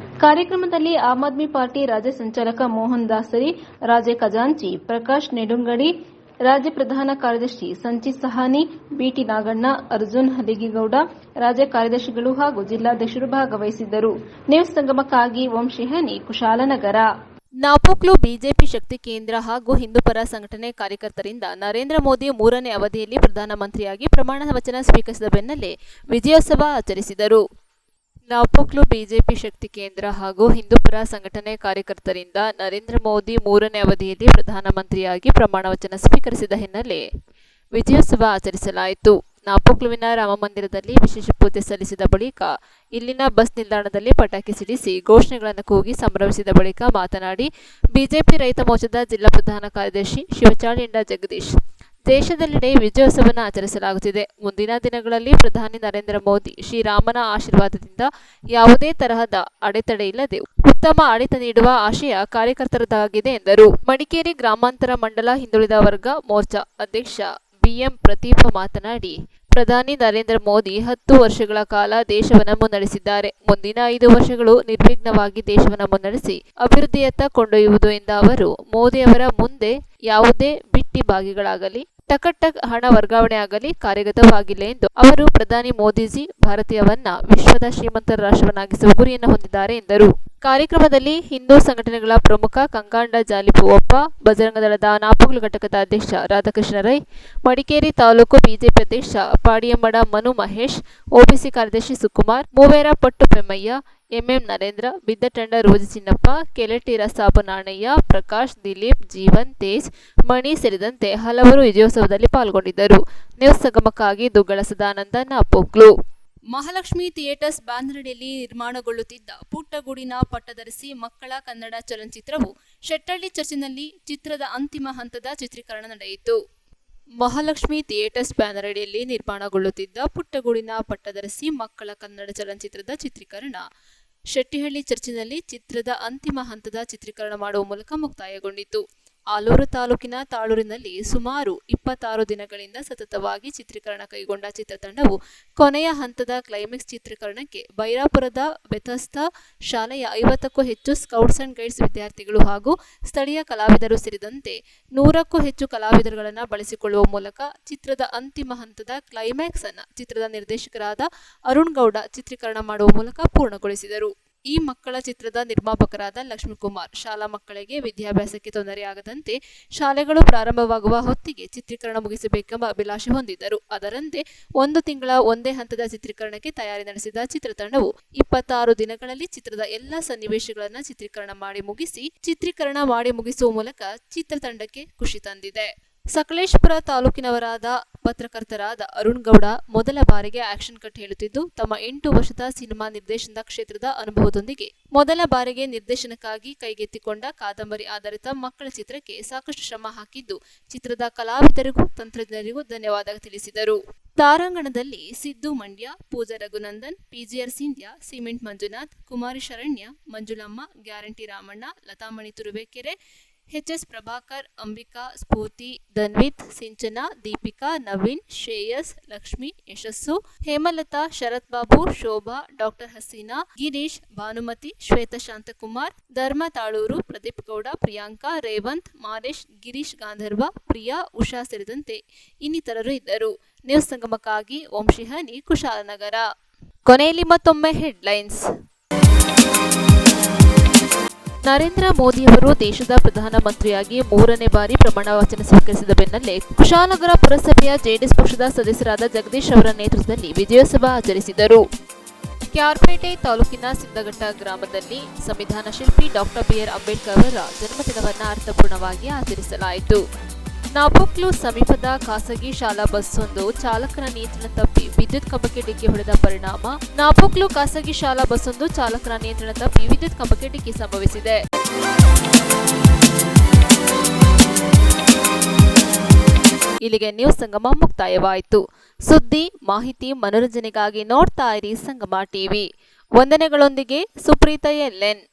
ಕಾರ್ಯಕ್ರಮದಲ್ಲಿ ಆಮ್ ಆದ್ಮಿ ಪಾರ್ಟಿ ರಾಜ್ಯ ಸಂಚಾಲಕ ಮೋಹನ್ ದಾಸರಿ, ರಾಜೆ ಖಜಾಂಚಿ, ಪ್ರಕಾಶ್ ನೆಡುಂಗಡಿ, ರಾಜ್ಯ ಪ್ರಧಾನ ಕಾರ್ಯದರ್ಶಿ ಸಂಚಿತ್ ಸಹಾನಿ, ಬಿಟಿ ನಾಗಣ್ಣ, ಅರ್ಜುನ್ ಹಲಿಗಿಗೌಡ, ರಾಜ್ಯ ಕಾರ್ಯದರ್ಶಿಗಳು ಹಾಗೂ ಜಿಲ್ಲಾಧ್ಯಕ್ಷರು ಭಾಗವಹಿಸಿದ್ದರು. ನ್ಯೂಸ್ ಸಂಗಮಕ್ಕಾಗಿ ವಂಶಿಹನಿ, ಕುಶಾಲನಗರ. ನಾಪೋಕ್ಲು ಬಿಜೆಪಿ ಶಕ್ತಿ ಕೇಂದ್ರ ಹಾಗೂ ಹಿಂದೂಪರ ಸಂಘಟನೆ ಕಾರ್ಯಕರ್ತರಿಂದ ನರೇಂದ್ರ ಮೋದಿ 3ನೇ ಅವಧಿಯಲ್ಲಿ ಪ್ರಧಾನಮಂತ್ರಿಯಾಗಿ ಪ್ರಮಾಣ ವಚನ ಸ್ವೀಕರಿಸಿದ ಬೆನ್ನಲ್ಲೇ ವಿಜಯೋತ್ಸವ ಆಚರಿಸಿದರು. ನಾಪೋಕ್ಲು ಬಿಜೆಪಿ ಶಕ್ತಿ ಕೇಂದ್ರ ಹಾಗೂ ಹಿಂದೂಪರ ಸಂಘಟನೆ ಕಾರ್ಯಕರ್ತರಿಂದ ನರೇಂದ್ರ ಮೋದಿ 3ನೇ ಅವಧಿಯಲ್ಲಿ ಪ್ರಧಾನಮಂತ್ರಿಯಾಗಿ ಪ್ರಮಾಣ ವಚನ ಸ್ವೀಕರಿಸಿದ ಹಿನ್ನೆಲೆ ವಿಜಯೋತ್ಸವ ಆಚರಿಸಲಾಯಿತು. ನಾಪೋಕ್ಲುವಿನ ರಾಮಮಂದಿರದಲ್ಲಿ ವಿಶೇಷ ಪೂಜೆ ಸಲ್ಲಿಸಿದ ಬಳಿಕ ಇಲ್ಲಿನ ಬಸ್ ನಿಲ್ದಾಣದಲ್ಲಿ ಪಟಾಕಿ ಸಿಡಿಸಿ ಘೋಷಣೆಗಳನ್ನು ಕೂಗಿ ಸಂಭ್ರಮಿಸಿದ ಬಳಿಕ ಮಾತನಾಡಿ ಬಿಜೆಪಿ ರೈತ ಮೋರ್ಚಾದ ಜಿಲ್ಲಾ ಪ್ರಧಾನ ಕಾರ್ಯದರ್ಶಿ ಶಿವಚಾಳಿಂಡ ಜಗದೀಶ್, ದೇಶದೆಲ್ಲೆಡೆ ವಿಜಯೋತ್ಸವವನ್ನು ಆಚರಿಸಲಾಗುತ್ತಿದೆ. ಮುಂದಿನ ದಿನಗಳಲ್ಲಿ ಪ್ರಧಾನಿ ನರೇಂದ್ರ ಮೋದಿ ಶ್ರೀರಾಮನ ಆಶೀರ್ವಾದದಿಂದ ಯಾವುದೇ ತರಹದ ಅಡೆತಡೆ ಇಲ್ಲದೆ ಉತ್ತಮ ಆಡಳಿತ ನೀಡುವ ಆಶಯ ಕಾರ್ಯಕರ್ತರದಾಗಿದೆ ಎಂದರು. ಮಡಿಕೇರಿ ಗ್ರಾಮಾಂತರ ಮಂಡಲ ಹಿಂದುಳಿದ ವರ್ಗ ಮೋರ್ಚಾ ಅಧ್ಯಕ್ಷ ಬಿಎಂ ಪ್ರದೀಪ ಮಾತನಾಡಿ, ಪ್ರಧಾನಿ ನರೇಂದ್ರ ಮೋದಿ 10 ವರ್ಷಗಳ ಕಾಲ ದೇಶವನ್ನು ಮುನ್ನಡೆಸಿದ್ದಾರೆ. ಮುಂದಿನ 5 ವರ್ಷಗಳು ನಿರ್ವಿಘ್ನವಾಗಿ ದೇಶವನ್ನು ಮುನ್ನಡೆಸಿ ಅಭಿವೃದ್ಧಿಯತ್ತ ಕೊಂಡೊಯ್ಯುವುದು ಎಂದ ಅವರು, ಮೋದಿಯವರ ಮುಂದೆ ಯಾವುದೇ ಬಿಟ್ಟಿ ಭಾಗಿಗಳಾಗಲಿ ಟಕ್ ಹಣ ವರ್ಗಾವಣೆ ಆಗಲಿ ಕಾರ್ಯಗತವಾಗಿಲ್ಲ ಎಂದು ಅವರು ಪ್ರಧಾನಿ ಮೋದಿಜಿ ಭಾರತೀಯವನ್ನ ವಿಶ್ವದ ಶ್ರೀಮಂತ ರಾಷ್ಟ್ರವನ್ನಾಗಿಸುವ ಗುರಿಯನ್ನು ಹೊಂದಿದ್ದಾರೆ ಎಂದರು. ಕಾರ್ಯಕ್ರಮದಲ್ಲಿ ಹಿಂದೂ ಸಂಘಟನೆಗಳ ಪ್ರಮುಖ ಕಂಗಾಂಡ ಜಾಲಿಪುವಪ್ಪ, ಬಜರಂಗ ದಳದ ನಾಪೋಕ್ಲು ಘಟಕದ ಅಧ್ಯಕ್ಷ ರಾಧಾಕೃಷ್ಣ ರೈ, ಮಡಿಕೇರಿ ತಾಲೂಕು ಬಿಜೆಪಿ ಅಧ್ಯಕ್ಷ ಪಾಡಿಯಮ್ಮಡ ಮನು ಮಹೇಶ್, ಒಬಿಸಿ ಕಾರ್ಯದರ್ಶಿ ಸುಕುಮಾರ್, ಮೂವೇರ ಪಟ್ಟು ಪೆಮ್ಮಯ್ಯ, ಎಂಎಂ ನರೇಂದ್ರ, ಬಿದ್ದಟಂಡ ರೋಜಿ ಚಿನ್ನಪ್ಪ, ಕೆಲೆಟಿರ ಸಾಬು ನಾಣಯ್ಯ, ಪ್ರಕಾಶ್, ದಿಲೀಪ್, ಜೀವನ್, ತೇಜ್, ಮಣಿ ಸೇರಿದಂತೆ ಹಲವರು ವಿಜಯೋತ್ಸವದಲ್ಲಿ ಪಾಲ್ಗೊಂಡಿದ್ದರು. ನ್ಯೂಸ್ ಸಂಗಮಕ್ಕಾಗಿ ದುಗ್ಗಳ ಸದಾನಂದ, ನಾಪೋಕ್ಲು. ಮಹಾಲಕ್ಷ್ಮಿ ಥಿಯೇಟರ್ಸ್ ಬ್ಯಾನರ್ಡಿಯಲ್ಲಿ ನಿರ್ಮಾಣಗೊಳ್ಳುತ್ತಿದ್ದ ಪುಟ್ಟಗೂಡಿನ ಪಟ್ಟಧರಿಸಿ ಮಕ್ಕಳ ಕನ್ನಡ ಚಲನಚಿತ್ರವು ಶೆಟ್ಟಳ್ಳಿ ಚರ್ಚಿನಲ್ಲಿ ಚಿತ್ರದ ಅಂತಿಮ ಹಂತದ ಚಿತ್ರೀಕರಣ ನಡೆಯಿತು. ಮಹಾಲಕ್ಷ್ಮಿ ಥಿಯೇಟರ್ಸ್ ಬ್ಯಾನರ್ಡಿಯಲ್ಲಿ ನಿರ್ಮಾಣಗೊಳ್ಳುತ್ತಿದ್ದ ಪುಟ್ಟಗೂಡಿನ ಪಟ್ಟಧರಿಸಿ ಮಕ್ಕಳ ಕನ್ನಡ ಚಲನಚಿತ್ರದ ಚಿತ್ರೀಕರಣ ಶೆಟ್ಟಿಹಳ್ಳಿ ಚರ್ಚಿನಲ್ಲಿ ಚಿತ್ರದ ಅಂತಿಮ ಹಂತದ ಚಿತ್ರೀಕರಣ ಮಾಡುವ ಮೂಲಕ ಮುಕ್ತಾಯಗೊಂಡಿತು. ಆಲೂರು ತಾಲೂಕಿನ ತಾಳೂರಿನಲ್ಲಿ ಸುಮಾರು 26 ದಿನಗಳಿಂದ ಸತತವಾಗಿ ಚಿತ್ರೀಕರಣ ಕೈಗೊಂಡ ಚಿತ್ರತಂಡವು ಕೊನೆಯ ಹಂತದ ಕ್ಲೈಮ್ಯಾಕ್ಸ್ ಚಿತ್ರೀಕರಣಕ್ಕೆ ಬೈರಾಪುರದ ಬೆಥಸ್ತಾ ಶಾಲೆಯ 50ಕ್ಕೂ ಹೆಚ್ಚು ಸ್ಕೌಟ್ಸ್ ಅಂಡ್ ಗೈಡ್ಸ್ ವಿದ್ಯಾರ್ಥಿಗಳು ಹಾಗೂ ಸ್ಥಳೀಯ ಕಲಾವಿದರು ಸೇರಿದಂತೆ 100ಕ್ಕೂ ಹೆಚ್ಚು ಕಲಾವಿದರುಗಳನ್ನು ಬಳಸಿಕೊಳ್ಳುವ ಮೂಲಕ ಚಿತ್ರದ ಅಂತಿಮ ಹಂತದ ಕ್ಲೈಮ್ಯಾಕ್ಸ್ ಅನ್ನು ಚಿತ್ರದ ನಿರ್ದೇಶಕರಾದ ಅರುಣ್ ಗೌಡ ಚಿತ್ರೀಕರಣ ಮಾಡುವ ಮೂಲಕ ಪೂರ್ಣಗೊಳಿಸಿದರು. ಈ ಮಕ್ಕಳ ಚಿತ್ರದ ನಿರ್ಮಾಪಕರಾದ ಲಕ್ಷ್ಮೀಕುಮಾರ್ ಶಾಲಾ ಮಕ್ಕಳಿಗೆ ವಿದ್ಯಾಭ್ಯಾಸಕ್ಕೆ ತೊಂದರೆಯಾಗದಂತೆ ಶಾಲೆಗಳು ಪ್ರಾರಂಭವಾಗುವ ಹೊತ್ತಿಗೆ ಚಿತ್ರೀಕರಣ ಮುಗಿಸಬೇಕೆಂಬ ಅಭಿಲಾಷೆ ಹೊಂದಿದ್ದರು. ಅದರಂತೆ 1 ತಿಂಗಳ ಒಂದೇ ಹಂತದ ಚಿತ್ರೀಕರಣಕ್ಕೆ ತಯಾರಿ ನಡೆಸಿದ ಚಿತ್ರತಂಡವು 26 ದಿನಗಳಲ್ಲಿ ಚಿತ್ರದ ಎಲ್ಲಾ ಸನ್ನಿವೇಶಗಳನ್ನು ಚಿತ್ರೀಕರಣ ಮಾಡಿ ಮುಗಿಸುವ ಮೂಲಕ ಚಿತ್ರತಂಡಕ್ಕೆ ಖುಷಿ ತಂದಿದೆ. ಸಕಲೇಶಪುರ ತಾಲೂಕಿನವರಾದ ಪತ್ರಕರ್ತರಾದ ಅರುಣ್ ಗೌಡ ಮೊದಲ ಬಾರಿಗೆ ಆಕ್ಷನ್ ಕಟ್ ಹೇಳುತ್ತಿದ್ದು, ತಮ್ಮ 8 ವರ್ಷದ ಸಿನಿಮಾ ನಿರ್ದೇಶನದ ಕ್ಷೇತ್ರದ ಅನುಭವದೊಂದಿಗೆ ಮೊದಲ ಬಾರಿಗೆ ನಿರ್ದೇಶನಕ್ಕಾಗಿ ಕೈಗೆತ್ತಿಕೊಂಡ ಕಾದಂಬರಿ ಆಧಾರಿತ ಮಕ್ಕಳ ಚಿತ್ರಕ್ಕೆ ಸಾಕಷ್ಟು ಶ್ರಮ ಹಾಕಿದ್ದು, ಚಿತ್ರದ ಕಲಾವಿದರಿಗೂ ತಂತ್ರಜ್ಞರಿಗೂ ಧನ್ಯವಾದ ತಿಳಿಸಿದರು. ತಾರಾಂಗಣದಲ್ಲಿ ಸಿದ್ದು ಮಂಡ್ಯ, ಪೂಜಾ ರಘುನಂದನ್, ಪಿಜಿಆರ್ ಸಿಂಧ್ಯಾ, ಸಿಮೆಂಟ್ ಮಂಜುನಾಥ್, ಕುಮಾರಿ ಶರಣ್ಯ, ಮಂಜುಳಮ್ಮ, ಗ್ಯಾರಂಟಿ ರಾಮಣ್ಣ, ಲತಾಮಣಿ ತುರುವೇಕೆರೆ, ಎಚ್ಎಸ್ ಪ್ರಭಾಕರ್, ಅಂಬಿಕಾ, ಸ್ಫೂರ್ತಿ, ಧನ್ವಿತ್, ಸಿಂಚನಾ, ದೀಪಿಕಾ, ನವೀನ್, ಶ್ರೇಯಸ್, ಲಕ್ಷ್ಮಿ, ಯಶಸ್ಸು, ಹೇಮಲತಾ, ಶರತ್ ಬಾಬು, ಶೋಭಾ, ಡಾಕ್ಟರ್ ಹಸೀನಾ, ಗಿರೀಶ್, ಭಾನುಮತಿ, ಶ್ವೇತಾ ಶಾಂತಕುಮಾರ್, ಧರ್ಮ ತಾಳೂರು, ಪ್ರದೀಪ್ ಗೌಡ, ಪ್ರಿಯಾಂಕಾ, ರೇವಂತ್, ಮಾಲೇಶ್, ಗಿರೀಶ್ ಗಾಂಧರ್ವ, ಪ್ರಿಯಾ, ಉಷಾ ಸೇರಿದಂತೆ ಇನ್ನಿತರರು ಇದ್ದರು. ನ್ಯೂಸ್ ಸಂಗಮಕ್ಕಾಗಿ ವಂಶಿಹನಿ, ಕುಶಾಲನಗರ. ಕೊನೆಯಲ್ಲಿ ಮತ್ತೊಮ್ಮೆ ಹೆಡ್ಲೈನ್ಸ್. ನರೇಂದ್ರ ಮೋದಿಯವರು ದೇಶದ ಪ್ರಧಾನಮಂತ್ರಿಯಾಗಿ 3ನೇ ಬಾರಿ ಪ್ರಮಾಣ ವಚನ ಸ್ವೀಕರಿಸಿದ ಬೆನ್ನಲ್ಲೇ ಕುಶಾಲನಗರ ಪುರಸಭೆಯ ಜೆಡಿಎಸ್ ಪಕ್ಷದ ಸದಸ್ಯರಾದ ಜಗದೀಶ್ ಅವರ ನೇತೃತ್ವದಲ್ಲಿ ವಿಜಯೋತ್ಸವ ಆಚರಿಸಿದರು. ಕ್ಯಾರ್ಪೇಟೆ ತಾಲೂಕಿನ ಸಿದ್ದಘಟ್ಟ ಗ್ರಾಮದಲ್ಲಿ ಸಂವಿಧಾನ ಶಿಲ್ಪಿ ಡಾಕ್ಟರ್ ಬಿಆರ್ ಅಂಬೇಡ್ಕರ್ ಅವರ ಜನ್ಮದಿನವನ್ನು ಅರ್ಥಪೂರ್ಣವಾಗಿ ಆಚರಿಸಲಾಯಿತು. ನಾಪೋಕ್ಲು ಸಮೀಪದ ಖಾಸಗಿ ಶಾಲಾ ಬಸ್ಸೊಂದು ಚಾಲಕನ ನಿಯಂತ್ರಣ ತಪ್ಪಿ ವಿದ್ಯುತ್ ಕಂಬಕ್ಕೆ ಡಿಕ್ಕಿ ಹೊಡೆದ ಪರಿಣಾಮ ನಾಪೋಕ್ಲು ಖಾಸಗಿ ಶಾಲಾ ಬಸ್ಸೊಂದು ಚಾಲಕನ ನಿಯಂತ್ರಣ ತಪ್ಪಿ ವಿದ್ಯುತ್ ಕಂಬಕ್ಕೆ ಡಿಕ್ಕಿ ಸಂಭವಿಸಿದೆ. ಇಲ್ಲಿಗೆ ನ್ಯೂಸ್ ಸಂಗಮ ಮುಕ್ತಾಯವಾಯಿತು. ಸುದ್ದಿ, ಮಾಹಿತಿ, ಮನೋರಂಜನೆಗಾಗಿ ನೋಡ್ತಾ ಇರಿ ಸಂಗಮ ಟಿವಿ. ವಂದನೆಗಳೊಂದಿಗೆ ಸುಪ್ರೀತಾ ಎಲ್ಎನ್.